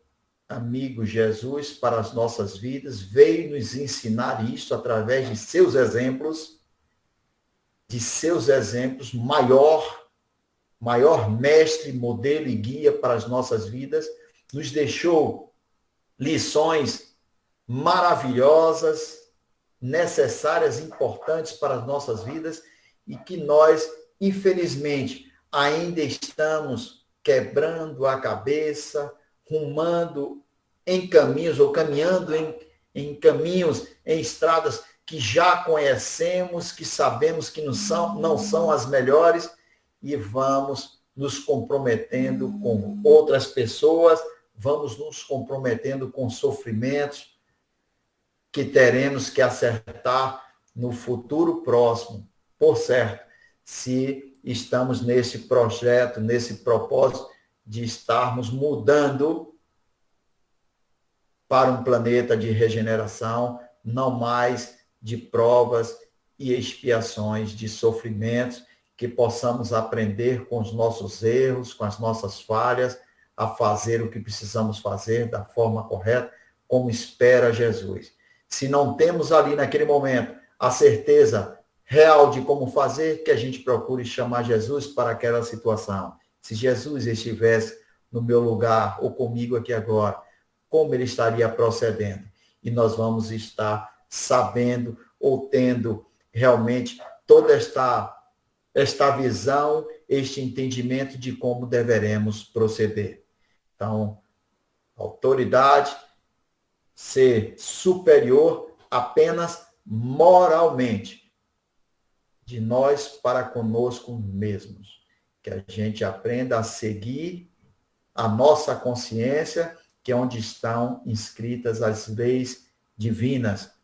amigo Jesus para as nossas vidas, veio nos ensinar isso através de seus exemplos, maior mestre, modelo e guia para as nossas vidas, nos deixou lições maravilhosas, necessárias, importantes para as nossas vidas e que nós, infelizmente, ainda estamos quebrando a cabeça, rumando em caminhos ou caminhando em caminhos, em estradas que já conhecemos, que sabemos que não são as melhores e vamos nos comprometendo com outras pessoas, vamos nos comprometendo com sofrimentos que teremos que acertar no futuro próximo. Por certo, se estamos nesse projeto, nesse propósito de estarmos mudando para um planeta de regeneração, não mais de provas e expiações, de sofrimentos, que possamos aprender com os nossos erros, com as nossas falhas, a fazer o que precisamos fazer da forma correta, como espera Jesus. Se não temos ali naquele momento a certeza real de como fazer, que a gente procure chamar Jesus para aquela situação. Se Jesus estivesse no meu lugar ou comigo aqui agora, como ele estaria procedendo? E nós vamos estar sabendo ou tendo realmente toda esta visão, este entendimento de como deveremos proceder. Então, autoridade, ser superior apenas moralmente, de nós para conosco mesmos. Que a gente aprenda a seguir a nossa consciência, que é onde estão inscritas as leis divinas,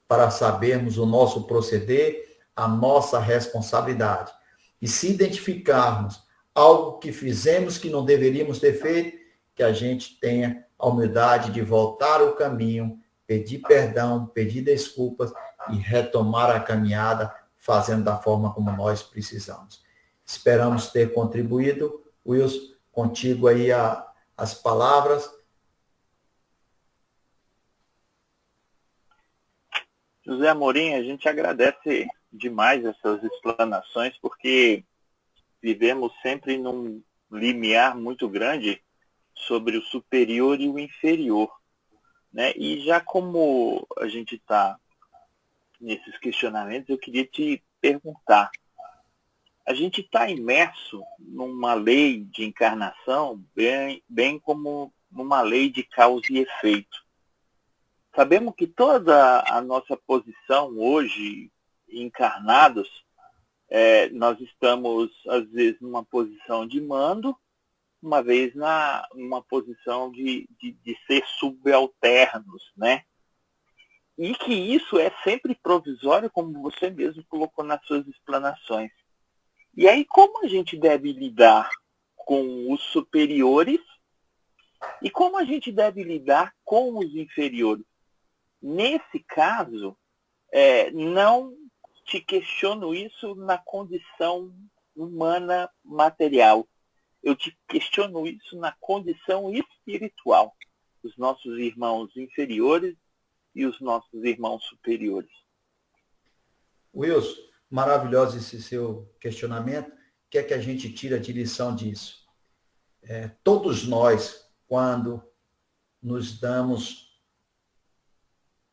para sabermos o nosso proceder, a nossa responsabilidade. E se identificarmos algo que fizemos que não deveríamos ter feito, que a gente tenha a humildade de voltar ao caminho, pedir perdão, pedir desculpas e retomar a caminhada, fazendo da forma como nós precisamos. Esperamos ter contribuído. Wilson, contigo aí as palavras. José Amorim, a gente agradece demais essas explanações, porque vivemos sempre num limiar muito grande sobre o superior e o inferior, né? E já como a gente está nesses questionamentos, eu queria te perguntar, a gente está imerso numa lei de encarnação, bem como numa lei de causa e efeito. Sabemos que toda a nossa posição hoje, encarnados, nós estamos, às vezes, numa posição de mando, uma vez numa posição de ser subalternos, né? E que isso é sempre provisório, como você mesmo colocou nas suas explanações. E aí, como a gente deve lidar com os superiores e como a gente deve lidar com os inferiores? Nesse caso, não te questiono isso na condição humana material. Eu te questiono isso na condição espiritual. Os nossos irmãos inferiores e os nossos irmãos superiores. Wilson, maravilhoso esse seu questionamento. O que é que a gente tira de lição disso? Todos nós, quando nos damos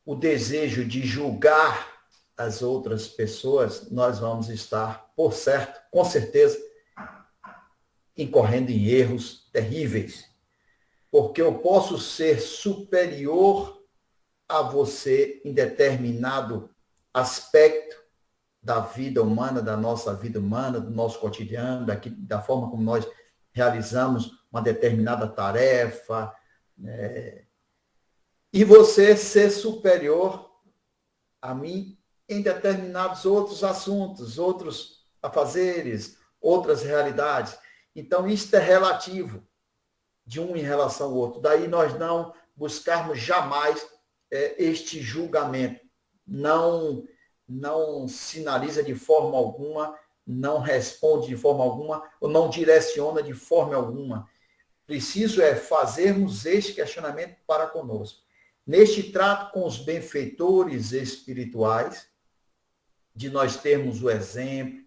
o desejo de julgar as outras pessoas, nós vamos estar, por certo, com certeza, incorrendo em erros terríveis. Porque eu posso ser superior a você em determinado aspecto da vida humana, da nossa vida humana, do nosso cotidiano, da forma como nós realizamos uma determinada tarefa, e você ser superior a mim em determinados outros assuntos, outros afazeres, outras realidades. Então, isso é relativo de um em relação ao outro. Daí nós não buscarmos jamais este julgamento. Não sinaliza de forma alguma, não responde de forma alguma, ou não direciona de forma alguma. Preciso fazermos este questionamento para conosco. Neste trato com os benfeitores espirituais, de nós termos o exemplo,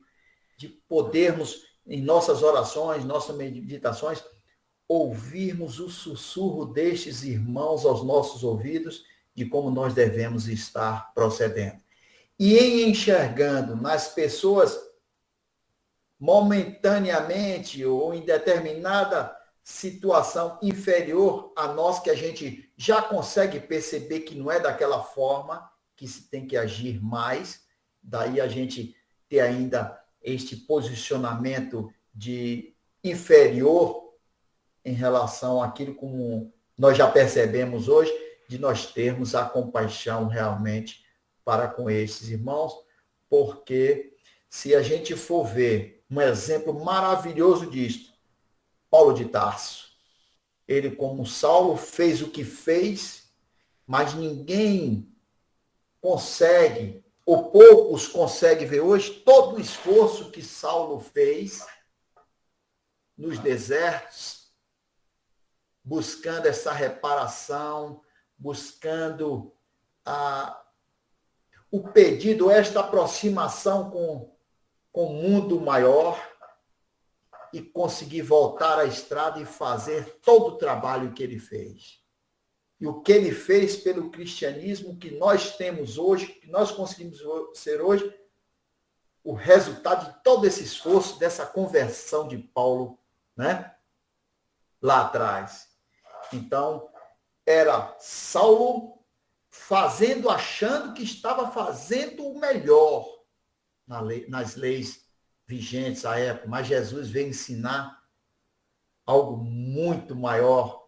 de podermos, em nossas orações, nossas meditações, ouvirmos o sussurro destes irmãos aos nossos ouvidos, de como nós devemos estar procedendo. E em enxergando nas pessoas, momentaneamente ou em determinada situação inferior a nós, que a gente já consegue perceber que não é daquela forma que se tem que agir mais, daí a gente ter ainda este posicionamento de inferior em relação àquilo como nós já percebemos hoje, de nós termos a compaixão realmente para com esses irmãos, porque se a gente for ver um exemplo maravilhoso disto, Paulo de Tarso, ele como Saulo fez o que fez, mas ninguém consegue, ou poucos conseguem ver hoje, todo o esforço que Saulo fez nos desertos, buscando essa reparação, buscando o pedido, esta aproximação com o mundo maior e conseguir voltar à estrada e fazer todo o trabalho que ele fez. E o que ele fez pelo cristianismo que nós temos hoje, que nós conseguimos ser hoje, o resultado de todo esse esforço, dessa conversão de Paulo, né? Lá atrás. Então, era Saulo achando que estava fazendo o melhor nas leis vigentes à época, mas Jesus veio ensinar algo muito maior,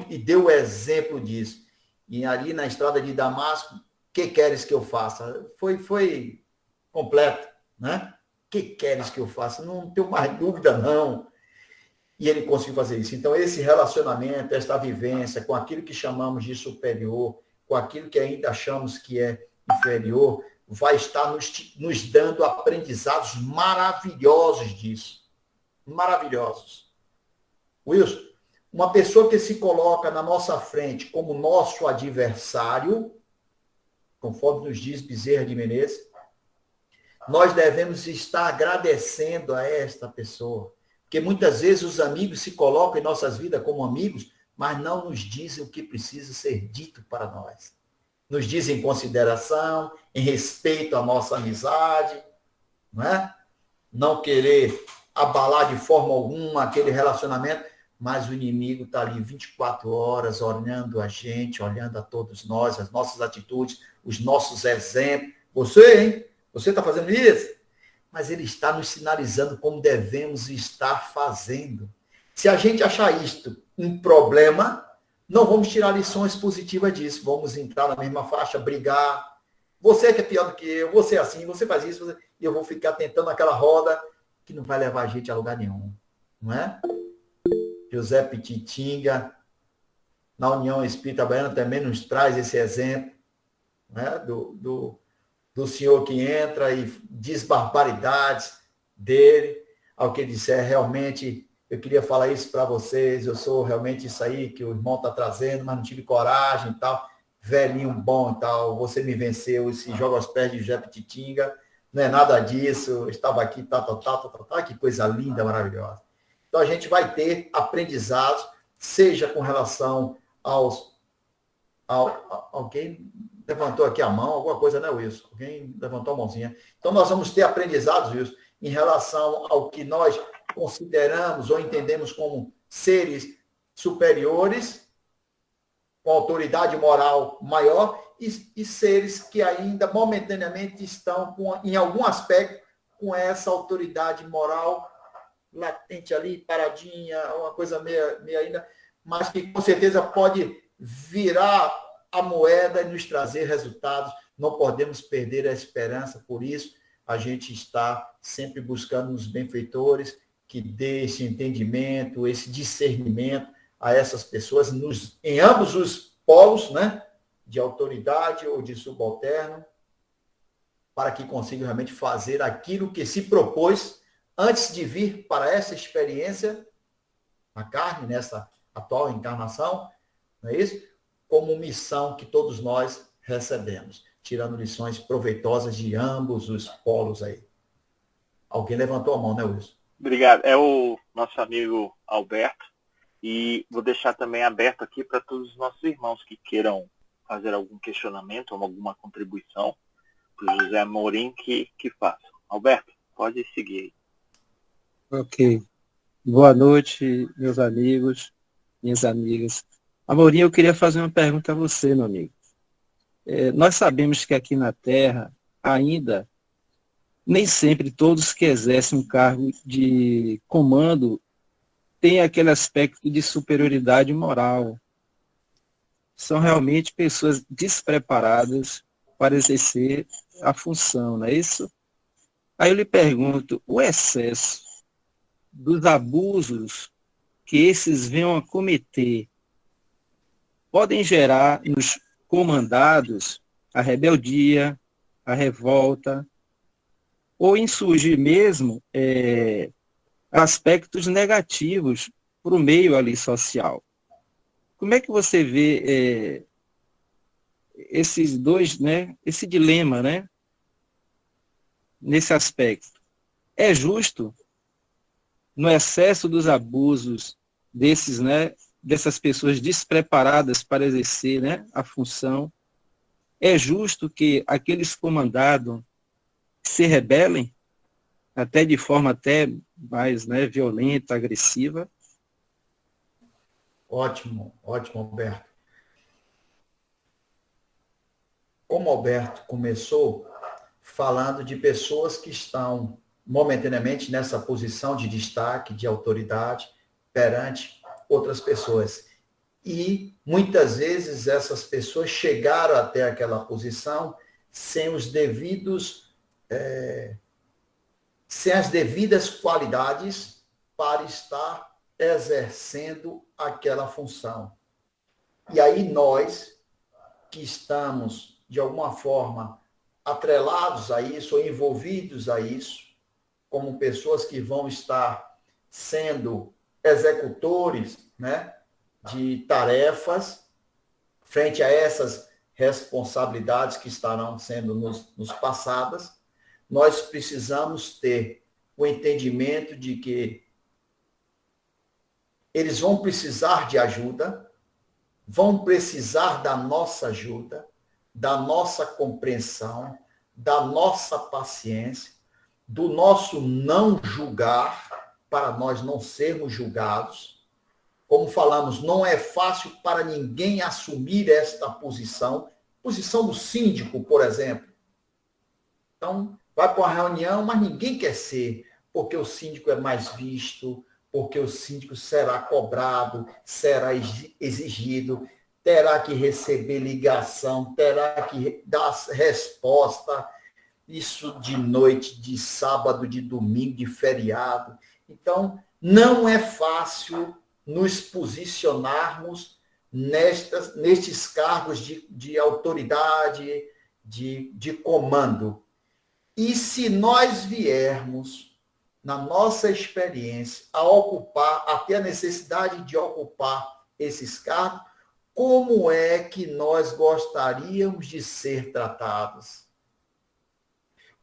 e deu o exemplo disso. E ali na estrada de Damasco, o que queres que eu faça? Foi completo, né? O que queres que eu faça? Não tenho mais dúvida, não. E ele conseguiu fazer isso. Então, esse relacionamento, esta vivência com aquilo que chamamos de superior, com aquilo que ainda achamos que é inferior, vai estar nos dando aprendizados maravilhosos disso. Maravilhosos. Wilson, uma pessoa que se coloca na nossa frente como nosso adversário, conforme nos diz Bezerra de Menezes, nós devemos estar agradecendo a esta pessoa. Porque muitas vezes os amigos se colocam em nossas vidas como amigos, mas não nos dizem o que precisa ser dito para nós. Nos dizem em consideração, em respeito à nossa amizade, não é? Não querer abalar de forma alguma aquele relacionamento, mas o inimigo está ali 24 horas olhando a gente, olhando a todos nós, as nossas atitudes, os nossos exemplos. Você, hein? Você está fazendo isso? Mas ele está nos sinalizando como devemos estar fazendo. Se a gente achar isto um problema, não vamos tirar lições positivas disso. Vamos entrar na mesma faixa, brigar. Você que é pior do que eu, você é assim, você faz isso, e eu vou ficar tentando aquela roda que não vai levar a gente a lugar nenhum. Não é? José Pititinga, na União Espírita Baiana, também nos traz esse exemplo, né? do senhor que entra e diz barbaridades dele, ao que disser, realmente, eu queria falar isso para vocês, eu sou realmente isso aí que o irmão está trazendo, mas não tive coragem e tal, velhinho bom e tal, você me venceu e se joga aos pés de José Pititinga, não é nada disso, eu estava aqui, que coisa linda, maravilhosa. Então, a gente vai ter aprendizados, seja com relação alguém levantou aqui a mão, alguma coisa, né, Wilson? Alguém levantou a mãozinha. Então, nós vamos ter aprendizados, Wilson, em relação ao que nós consideramos ou entendemos como seres superiores, com autoridade moral maior, e seres que ainda momentaneamente estão, em algum aspecto, com essa autoridade moral latente ali, paradinha, uma coisa meio ainda, mas que com certeza pode virar a moeda e nos trazer resultados. Não podemos perder a esperança, por isso a gente está sempre buscando os benfeitores que dê esse entendimento, esse discernimento a essas pessoas em ambos os polos, né, de autoridade ou de subalterno, para que consigam realmente fazer aquilo que se propôs antes de vir para essa experiência na carne, nessa atual encarnação, não é isso? Como missão que todos nós recebemos, tirando lições proveitosas de ambos os polos aí. Alguém levantou a mão, né, Wilson? Obrigado. É o nosso amigo Alberto. E vou deixar também aberto aqui para todos os nossos irmãos que queiram fazer algum questionamento ou alguma contribuição para o José Amorim que façam. Alberto, pode seguir aí. Ok. Boa noite, meus amigos, minhas amigas. Amorim, eu queria fazer uma pergunta a você, meu amigo. Nós sabemos que aqui na Terra, ainda, nem sempre todos que exercem um cargo de comando têm aquele aspecto de superioridade moral. São realmente pessoas despreparadas para exercer a função, não é isso? Aí eu lhe pergunto, o excesso dos abusos que esses venham a cometer podem gerar nos comandados a rebeldia, a revolta, ou insurgir mesmo aspectos negativos para o meio ali social. Como é que você vê esses dois, né, esse dilema, né, nesse aspecto? É justo, no excesso dos abusos desses, né, dessas pessoas despreparadas para exercer, né, a função, é justo que aqueles comandados se rebelem, até de forma até mais, né, violenta, agressiva? Ótimo, Alberto. Como Alberto começou falando de pessoas que estão momentaneamente nessa posição de destaque, de autoridade, perante outras pessoas. E muitas vezes essas pessoas chegaram até aquela posição sem os devidos, sem as devidas qualidades para estar exercendo aquela função. E aí nós, que estamos, de alguma forma, atrelados a isso, ou envolvidos a isso, como pessoas que vão estar sendo executores, né, de tarefas frente a essas responsabilidades que estarão sendo nos passadas. Nós precisamos ter o entendimento de que eles vão precisar de ajuda, vão precisar da nossa ajuda, da nossa compreensão, da nossa paciência, do nosso não julgar, para nós não sermos julgados. Como falamos, não é fácil para ninguém assumir esta posição do síndico, por exemplo. Então, vai para uma reunião, mas ninguém quer ser, porque o síndico é mais visto, porque o síndico será cobrado, será exigido, terá que receber ligação, terá que dar resposta, isso de noite, de sábado, de domingo, de feriado. Então, não é fácil nos posicionarmos nestes cargos de autoridade, de comando. E se nós viermos, na nossa experiência, a ter a necessidade de ocupar esses cargos, como é que nós gostaríamos de ser tratados?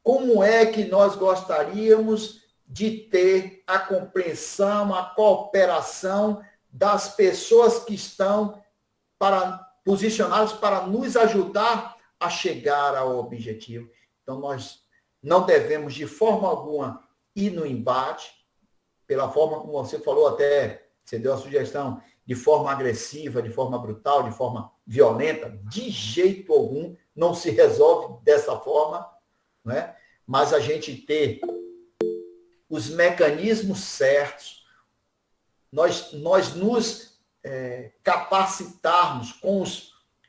Como é que nós gostaríamos de ter a compreensão, a cooperação das pessoas que estão posicionadas para nos ajudar a chegar ao objetivo? Então, nós não devemos, de forma alguma, ir no embate, pela forma como você falou, até você deu a sugestão, de forma agressiva, de forma brutal, de forma violenta, de jeito algum, não se resolve dessa forma, não é? Mas a gente ter os mecanismos certos, nós nos capacitarmos com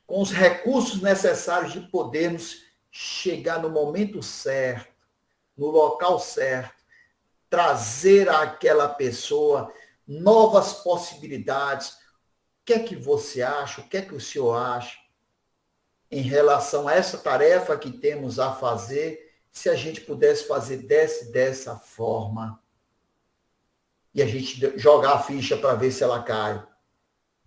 os recursos necessários de podermos chegar no momento certo, no local certo, trazer àquela pessoa novas possibilidades. O que é que você acha? O que é que o senhor acha em relação a essa tarefa que temos a fazer? Se a gente pudesse fazer dessa forma e a gente jogar a ficha para ver se ela cai.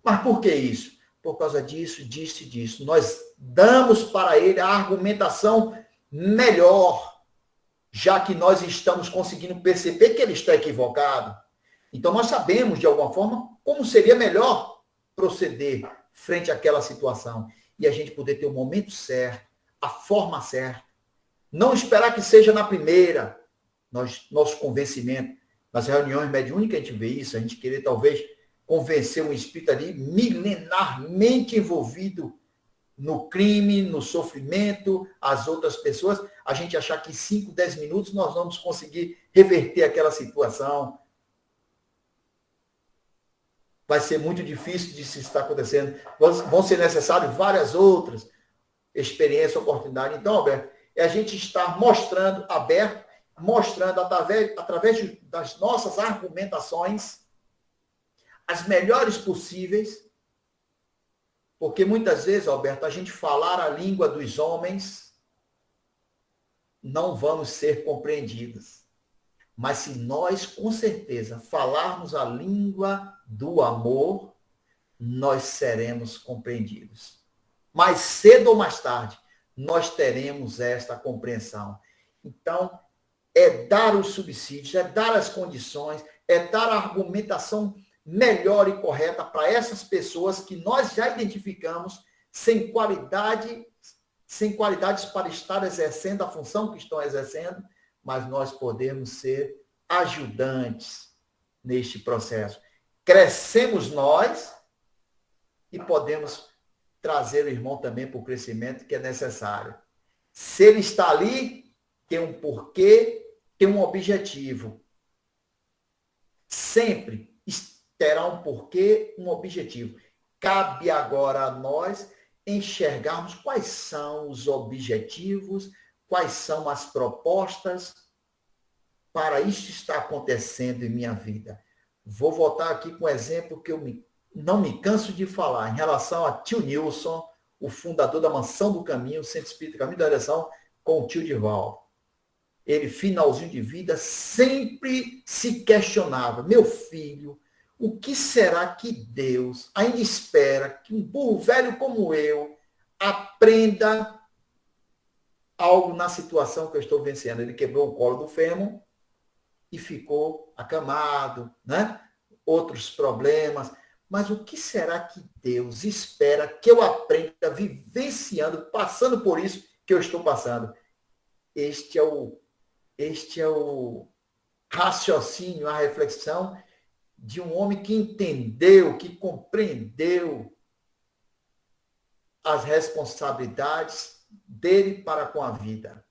Mas por que isso? Por causa disso, disso e disso. Nós damos para ele a argumentação melhor, já que nós estamos conseguindo perceber que ele está equivocado. Então, nós sabemos, de alguma forma, como seria melhor proceder frente àquela situação. E a gente poder ter o momento certo, a forma certa. Não esperar que seja na primeira. Nosso convencimento. Nas reuniões mediúnicas, a gente vê isso, a gente querer, talvez, convencer um espírito ali milenarmente envolvido no crime, no sofrimento, as outras pessoas, a gente achar que em 5, 10 minutos nós vamos conseguir reverter aquela situação. Vai ser muito difícil de se estar acontecendo. Vão ser necessárias várias outras experiências, oportunidades. Então, Alberto, é a gente estar mostrando, aberto, mostrando através das nossas argumentações as melhores possíveis, porque muitas vezes, Alberto, a gente falar a língua dos homens, não vamos ser compreendidos. Mas se nós, com certeza, falarmos a língua do amor, nós seremos compreendidos. Mais cedo ou mais tarde, nós teremos esta compreensão. Então, é dar os subsídios, é dar as condições, é dar a argumentação melhor e correta para essas pessoas que nós já identificamos sem qualidades para estar exercendo a função que estão exercendo, mas nós podemos ser ajudantes neste processo. Crescemos nós e podemos trazer o irmão também para o crescimento que é necessário. Se ele está ali, tem um porquê, tem um objetivo. Sempre terá um porquê, um objetivo. Cabe agora a nós enxergarmos quais são os objetivos, quais são as propostas para isso estar acontecendo em minha vida. Vou voltar aqui com um exemplo que eu não me canso de falar, em relação a tio Nilson, o fundador da Mansão do Caminho, o Centro Espírita Caminho da Direção, com o tio Divaldo. Ele, finalzinho de vida, sempre se questionava: meu filho, o que será que Deus ainda espera que um burro velho como eu aprenda algo na situação que eu estou vencendo? Ele quebrou o colo do fêmur e ficou acamado, né? Outros problemas. Mas o que será que Deus espera que eu aprenda vivenciando, passando por isso que eu estou passando? Este é o raciocínio, a reflexão de um homem que entendeu, que compreendeu as responsabilidades dele para com a vida.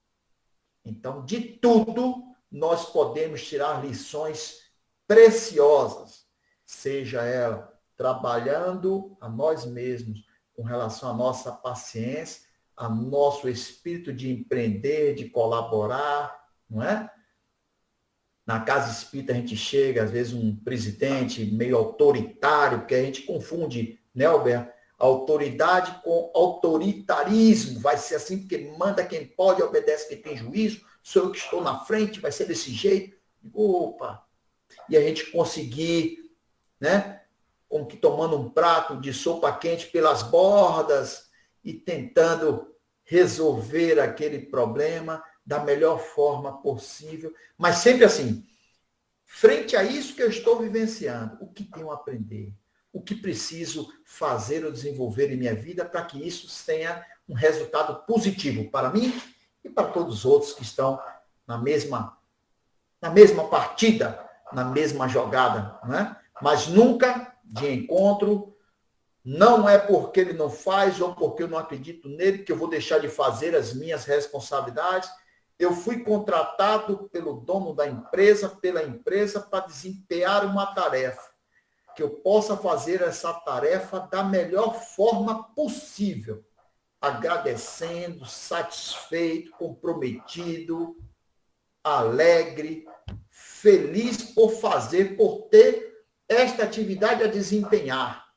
Então, de tudo, nós podemos tirar lições preciosas, seja ela trabalhando a nós mesmos com relação à nossa paciência, a nosso espírito de empreender, de colaborar, não é? Na casa espírita a gente chega, às vezes, um presidente meio autoritário, porque a gente confunde, né, Alberto? Autoridade com autoritarismo. Vai ser assim, porque manda quem pode, obedece quem tem juízo, sou eu que estou na frente, vai ser desse jeito. Opa! E a gente conseguir, né, como que tomando um prato de sopa quente pelas bordas e tentando resolver aquele problema da melhor forma possível, mas sempre assim, frente a isso que eu estou vivenciando, o que tenho a aprender? O que preciso fazer ou desenvolver em minha vida para que isso tenha um resultado positivo para mim e para todos os outros que estão na mesma partida, na mesma jogada, né? Mas nunca de encontro. Não é porque ele não faz ou porque eu não acredito nele que eu vou deixar de fazer as minhas responsabilidades. Eu fui contratado pelo dono da empresa, pela empresa, para desempenhar uma tarefa. Que eu possa fazer essa tarefa da melhor forma possível. Agradecendo, satisfeito, comprometido, alegre, feliz por fazer, por ter esta atividade a desempenhar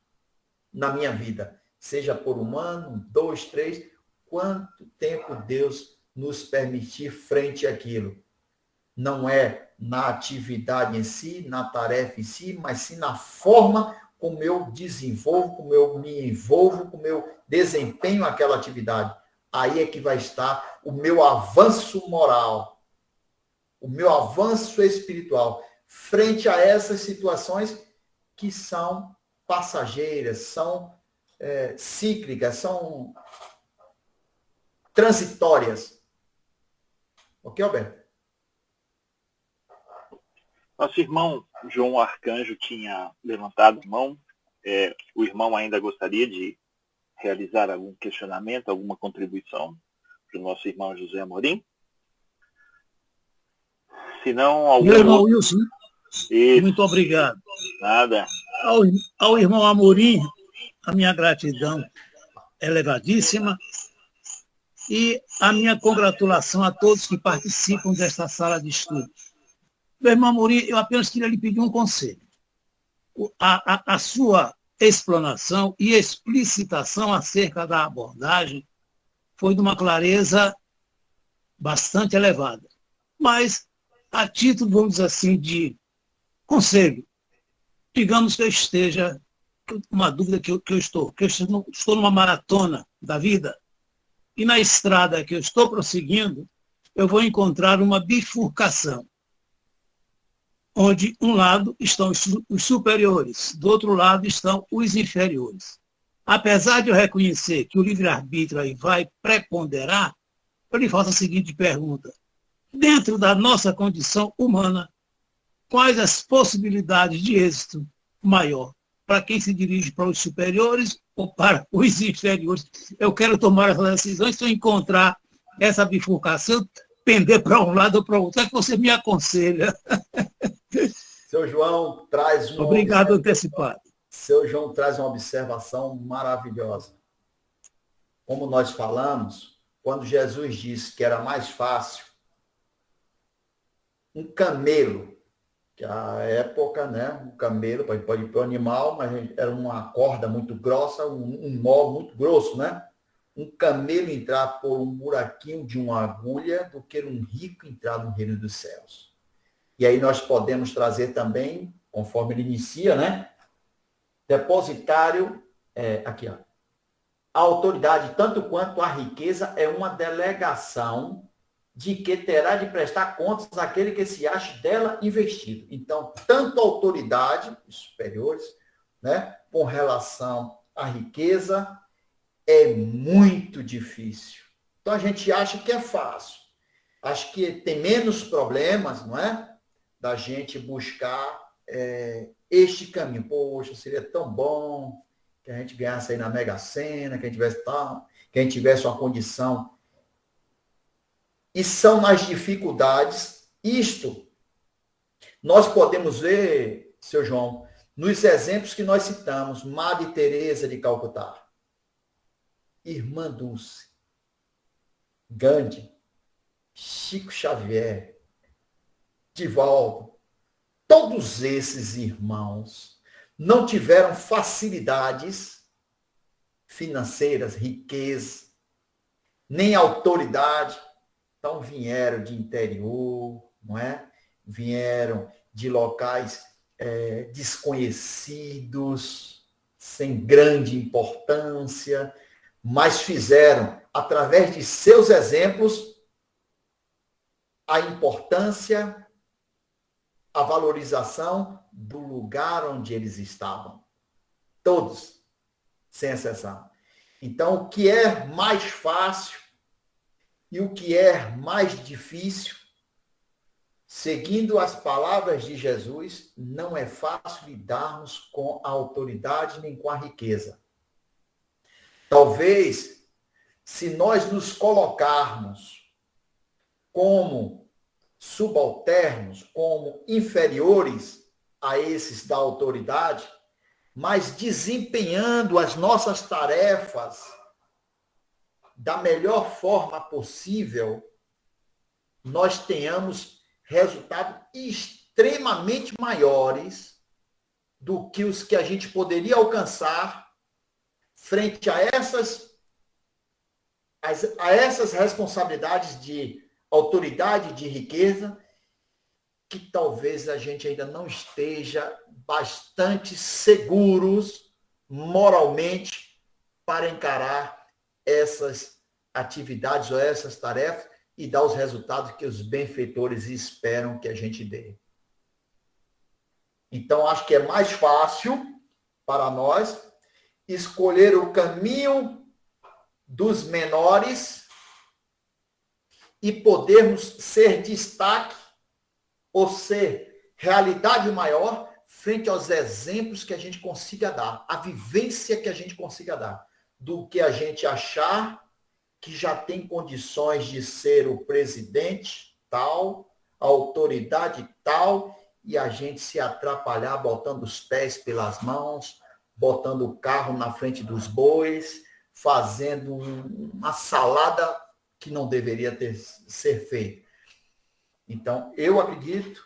na minha vida. Seja por 1 ano, 2, 3, quanto tempo Deus nos permitir frente àquilo. Não é na atividade em si, na tarefa em si, mas sim na forma como eu desenvolvo, como eu me envolvo, como eu desempenho aquela atividade. Aí é que vai estar o meu avanço moral, o meu avanço espiritual, frente a essas situações que são passageiras, são cíclicas, são transitórias. Ok, Alberto? Nosso irmão João Arcanjo tinha levantado a mão. O irmão ainda gostaria de realizar algum questionamento, alguma contribuição para o nosso irmão José Amorim? Se não, algum Meu irmão outro... Wilson, Isso. muito obrigado. Nada. Ao irmão Amorim, a minha gratidão elevadíssima e a minha congratulação a todos que participam desta sala de estudo. Meu irmão Amorim, eu apenas queria lhe pedir um conselho. A sua explanação e explicitação acerca da abordagem foi de uma clareza bastante elevada. Mas, a título, vamos dizer assim, de conselho, digamos que eu esteja, uma dúvida que eu estou numa maratona da vida, e na estrada que eu estou prosseguindo, eu vou encontrar uma bifurcação, onde um lado estão os superiores, do outro lado estão os inferiores. Apesar de eu reconhecer que o livre-arbítrio aí vai preponderar, eu lhe faço a seguinte pergunta. Dentro da nossa condição humana, quais as possibilidades de êxito maior para quem se dirige para os superiores ou para os inferiores? Eu quero tomar essa decisão e se eu encontrar essa bifurcação, pender para um lado ou para o outro. É que você me aconselha. Seu João traz uma Obrigado antecipado. Seu João traz uma observação maravilhosa. Como nós falamos, quando Jesus disse que era mais fácil um camelo, que a época, né, um camelo, pode ir para o animal, mas era uma corda muito grossa, um nó muito grosso, né? um camelo entrar por um buraquinho de uma agulha do que um rico entrar no reino dos céus. E aí nós podemos trazer também, conforme ele inicia, né? Depositário, aqui, ó. A autoridade, tanto quanto a riqueza, é uma delegação de que terá de prestar contas àquele que se ache dela investido. Então, tanto a autoridade, os superiores, né, com relação à riqueza, é muito difícil. Então, a gente acha que é fácil. Acho que tem menos problemas, não é? Da gente buscar este caminho. Poxa, seria tão bom que a gente ganhasse aí na Mega Sena, que a gente tivesse uma condição. E são nas dificuldades, isto nós podemos ver, seu João, nos exemplos que nós citamos, Madre Teresa de Calcutá, Irmã Dulce, Gandhi, Chico Xavier, Divaldo, todos esses irmãos não tiveram facilidades financeiras, riqueza, nem autoridade. Então, vieram de interior, não é? Vieram de locais desconhecidos, sem grande importância, mas fizeram, através de seus exemplos, a importância, a valorização do lugar onde eles estavam. Todos, sem exceção. Então, o que é mais fácil e o que é mais difícil, seguindo as palavras de Jesus, não é fácil lidarmos com a autoridade nem com a riqueza. Talvez, se nós nos colocarmos como subalternos, como inferiores a esses da autoridade, mas desempenhando as nossas tarefas da melhor forma possível, nós tenhamos resultados extremamente maiores do que os que a gente poderia alcançar frente a essas responsabilidades de autoridade, de riqueza, que talvez a gente ainda não esteja bastante seguros moralmente para encarar essas atividades ou essas tarefas e dar os resultados que os benfeitores esperam que a gente dê. Então, acho que é mais fácil para nós escolher o caminho dos menores e podermos ser destaque ou ser realidade maior frente aos exemplos que a gente consiga dar, a vivência que a gente consiga dar, do que a gente achar que já tem condições de ser o presidente tal, a autoridade tal, e a gente se atrapalhar botando os pés pelas mãos, botando o carro na frente dos bois, fazendo uma salada que não deveria ser feita. Então, eu acredito,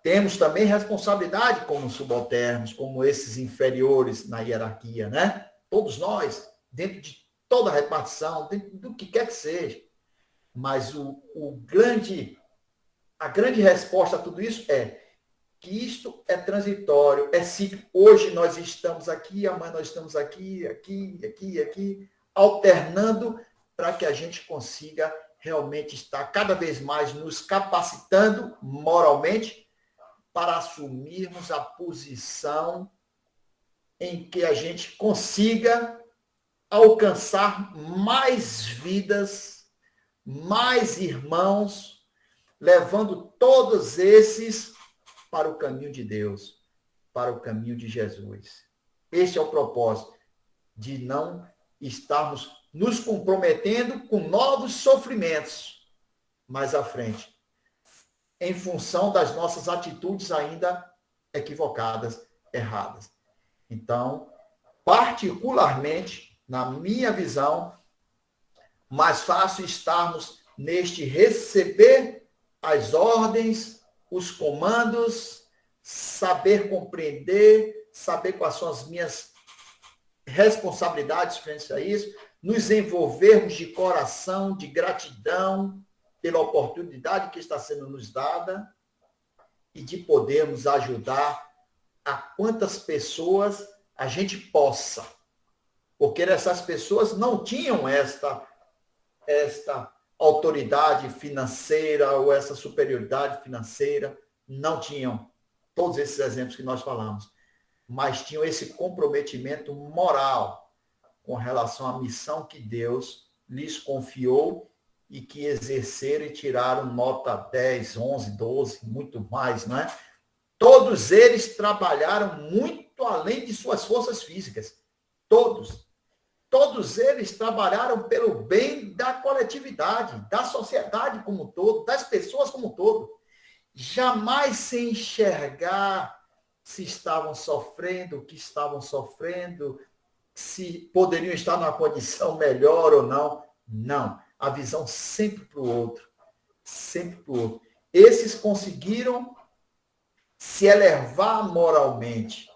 temos também responsabilidade como subalternos, como esses inferiores na hierarquia, né? Todos nós, dentro de toda a repartição, dentro do que quer que seja. Mas a grande resposta a tudo isso é que isto é transitório, é cíclico. Hoje nós estamos aqui, amanhã nós estamos aqui, alternando para que a gente consiga realmente estar cada vez mais nos capacitando moralmente para assumirmos a posição em que a gente consiga alcançar mais vidas, mais irmãos, levando todos esses para o caminho de Deus, para o caminho de Jesus. Este é o propósito, de não estarmos nos comprometendo com novos sofrimentos mais à frente, em função das nossas atitudes ainda equivocadas, erradas. Então, particularmente, na minha visão, mais fácil estarmos neste receber as ordens, os comandos, saber compreender, saber quais são as minhas responsabilidades frente a isso, nos envolvermos de coração, de gratidão pela oportunidade que está sendo nos dada e de podermos ajudar a quantas pessoas a gente possa. Porque essas pessoas não tinham esta autoridade financeira ou essa superioridade financeira, não tinham todos esses exemplos que nós falamos, mas tinham esse comprometimento moral com relação à missão que Deus lhes confiou e que exerceram e tiraram nota 10, 11, 12, muito mais, não é? Todos eles trabalharam muito além de suas forças físicas. Todos eles trabalharam pelo bem da coletividade, da sociedade como um todo, das pessoas como um todo. Jamais sem enxergar se estavam sofrendo, o que estavam sofrendo, se poderiam estar numa condição melhor ou não. Não. A visão sempre para o outro. Sempre para o outro. Esses conseguiram se elevar moralmente.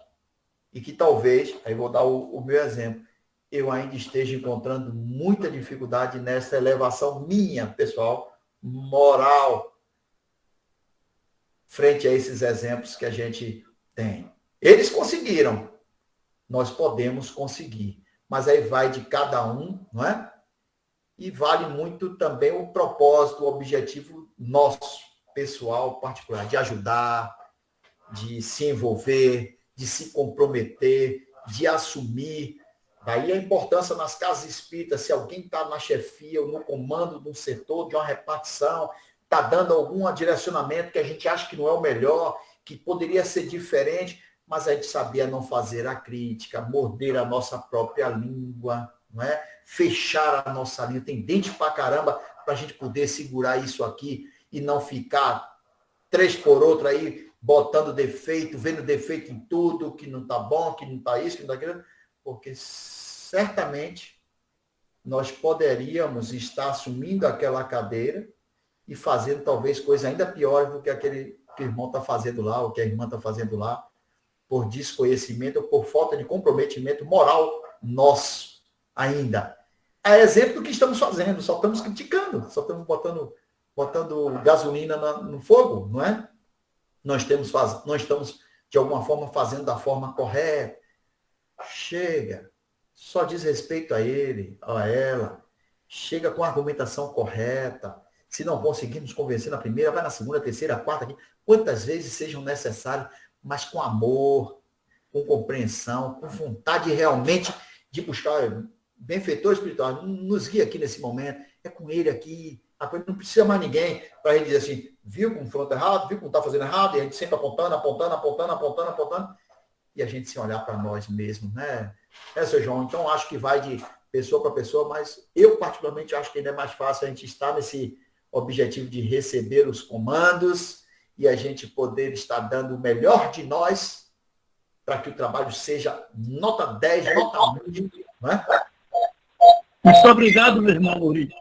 E que talvez, aí vou dar o meu exemplo, eu ainda esteja encontrando muita dificuldade nessa elevação minha, pessoal, moral, frente a esses exemplos que a gente tem. Eles conseguiram. Nós podemos conseguir. Mas aí vai de cada um, não é? E vale muito também o propósito, o objetivo nosso, pessoal, particular, de ajudar, de se envolver, de se comprometer, de assumir. Daí a importância nas casas espíritas, se alguém está na chefia ou no comando de um setor, de uma repartição, está dando algum direcionamento que a gente acha que não é o melhor, que poderia ser diferente, mas a gente sabia não fazer a crítica, morder a nossa própria língua, não é? Fechar a nossa língua. Tem dente pra caramba para a gente poder segurar isso aqui e não ficar 3 por outro aí, botando defeito, vendo defeito em tudo, que não está bom, que não está isso, que não está aquilo, porque certamente nós poderíamos estar assumindo aquela cadeira e fazendo talvez coisa ainda pior do que aquele que o irmão está fazendo lá, ou que a irmã está fazendo lá, por desconhecimento ou por falta de comprometimento moral nosso ainda. É exemplo do que estamos fazendo, só estamos criticando, só estamos botando gasolina no fogo, não é? Nós estamos, de alguma forma, fazendo da forma correta. Chega, só diz respeito a ele, a ela, chega com a argumentação correta. Se não conseguirmos convencer na primeira, vai na segunda, terceira, quarta, quinta, quantas vezes sejam necessárias, mas com amor, com compreensão, com vontade realmente de buscar benfeitor espiritual. Nos guia aqui nesse momento, é com ele aqui, a coisa não precisa mais ninguém para ele dizer assim, viu como foi errado, viu como está fazendo errado, e a gente sempre apontando, e a gente se olhar para nós mesmos, né? Seu João? Então, acho que vai de pessoa para pessoa, mas eu particularmente acho que ainda é mais fácil a gente estar nesse objetivo de receber os comandos e a gente poder estar dando o melhor de nós para que o trabalho seja nota 10, nota 20, não é? Muito obrigado, meu irmão Maurício.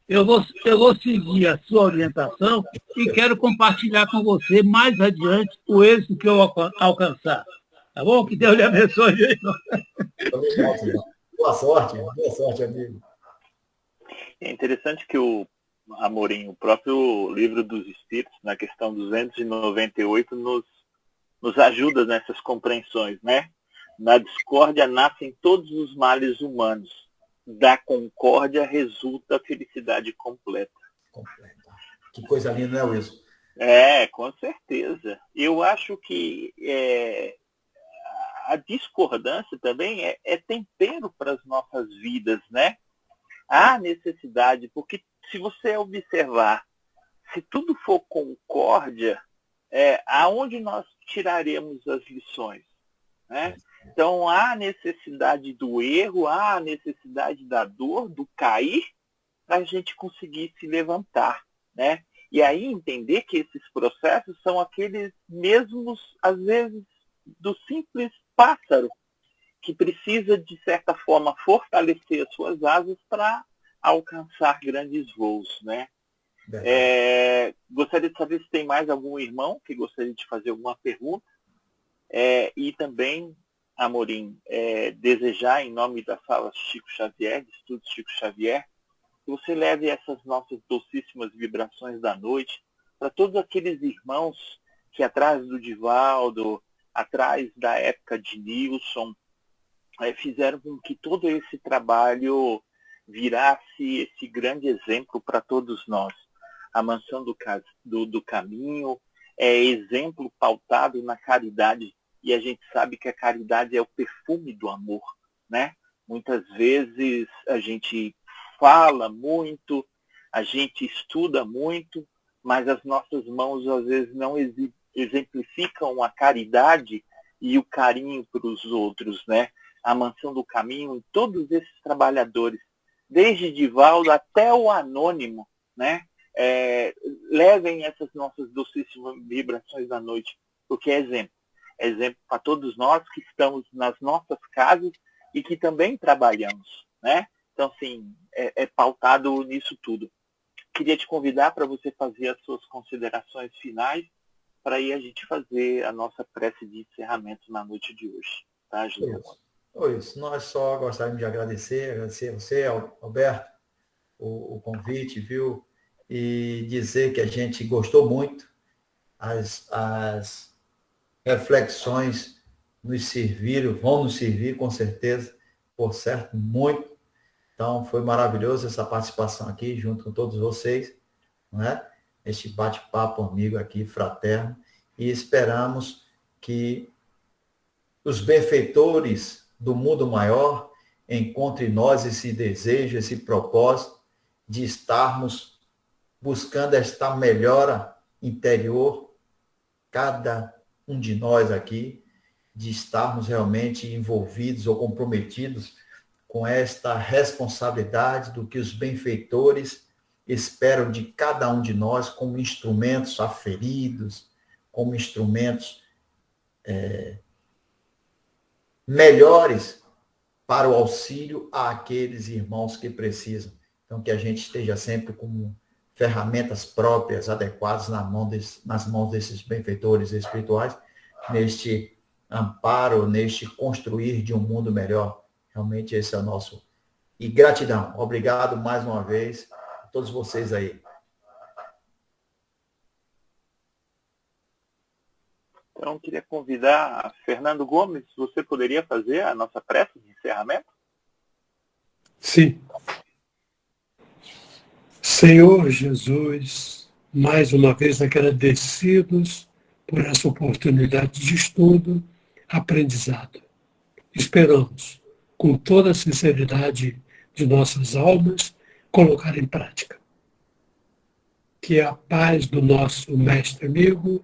Eu vou seguir a sua orientação e quero compartilhar com você mais adiante o êxito que eu alcançar. Tá bom? Que Deus lhe abençoe. Boa sorte, amigo. É interessante que o Amorim, o próprio Livro dos Espíritos, na questão 298, nos ajuda nessas compreensões, né? Na discórdia nascem todos os males humanos. Da concórdia resulta a felicidade completa. Que coisa linda, né, Wilson? É, com certeza. Eu acho que a discordância também é tempero para as nossas vidas, né? Há necessidade, porque se você observar, se tudo for concórdia, aonde nós tiraremos as lições, né? Então, há necessidade do erro, há necessidade da dor, do cair, para a gente conseguir se levantar, né? E aí entender que esses processos são aqueles mesmos, às vezes, do simples pássaro, que precisa, de certa forma, fortalecer as suas asas para alcançar grandes voos, né? Gostaria de saber se tem mais algum irmão que gostaria de fazer alguma pergunta. E também Amorim, desejar, em nome da sala Chico Xavier, de Estudos Chico Xavier, que você leve essas nossas docíssimas vibrações da noite para todos aqueles irmãos que atrás do Divaldo, atrás da época de Nilson, fizeram com que todo esse trabalho virasse esse grande exemplo para todos nós. A Mansão do Caminho é exemplo pautado na caridade, e a gente sabe que a caridade é o perfume do amor, né? Muitas vezes a gente fala muito, a gente estuda muito, mas as nossas mãos às vezes não exemplificam a caridade e o carinho para os outros, né? A Mansão do Caminho, todos esses trabalhadores, desde Divaldo até o anônimo, né? Levem essas nossas docíssimas vibrações da noite, porque é exemplo para todos nós que estamos nas nossas casas e que também trabalhamos, né? Então, assim, é pautado nisso tudo. Queria te convidar para você fazer as suas considerações finais, para aí a gente fazer a nossa prece de encerramento na noite de hoje. Tá, José? Isso. Nós só gostaríamos de agradecer a você, Alberto, o convite, viu? E dizer que a gente gostou muito, as reflexões nos serviram, vão nos servir com certeza, por certo, muito. Então, foi maravilhoso essa participação aqui, junto com todos vocês, não é? Este bate-papo amigo aqui, fraterno, e esperamos que os benfeitores do mundo maior encontrem em nós esse desejo, esse propósito de estarmos buscando esta melhora interior, cada um de nós aqui, de estarmos realmente envolvidos ou comprometidos com esta responsabilidade do que os benfeitores esperam de cada um de nós como instrumentos aferidos, como instrumentos melhores para o auxílio àqueles irmãos que precisam. Então, que a gente esteja sempre com ferramentas próprias, adequadas nas mãos desses benfeitores espirituais, neste amparo, neste construir de um mundo melhor. Realmente esse é o nosso. E gratidão. Obrigado mais uma vez a todos vocês aí. Então, queria convidar a Fernando Gomes. Você poderia fazer a nossa prece de encerramento? Sim. Senhor Jesus, mais uma vez agradecidos por essa oportunidade de estudo, aprendizado. Esperamos, com toda a sinceridade de nossas almas, colocar em prática. Que a paz do nosso mestre amigo,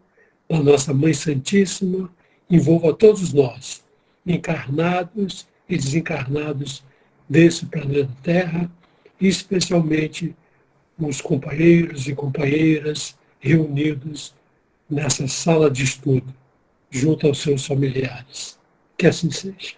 da nossa Mãe Santíssima, envolva todos nós, encarnados e desencarnados desse planeta Terra, e especialmente os companheiros e companheiras reunidos nessa sala de estudo, junto aos seus familiares. Que assim seja.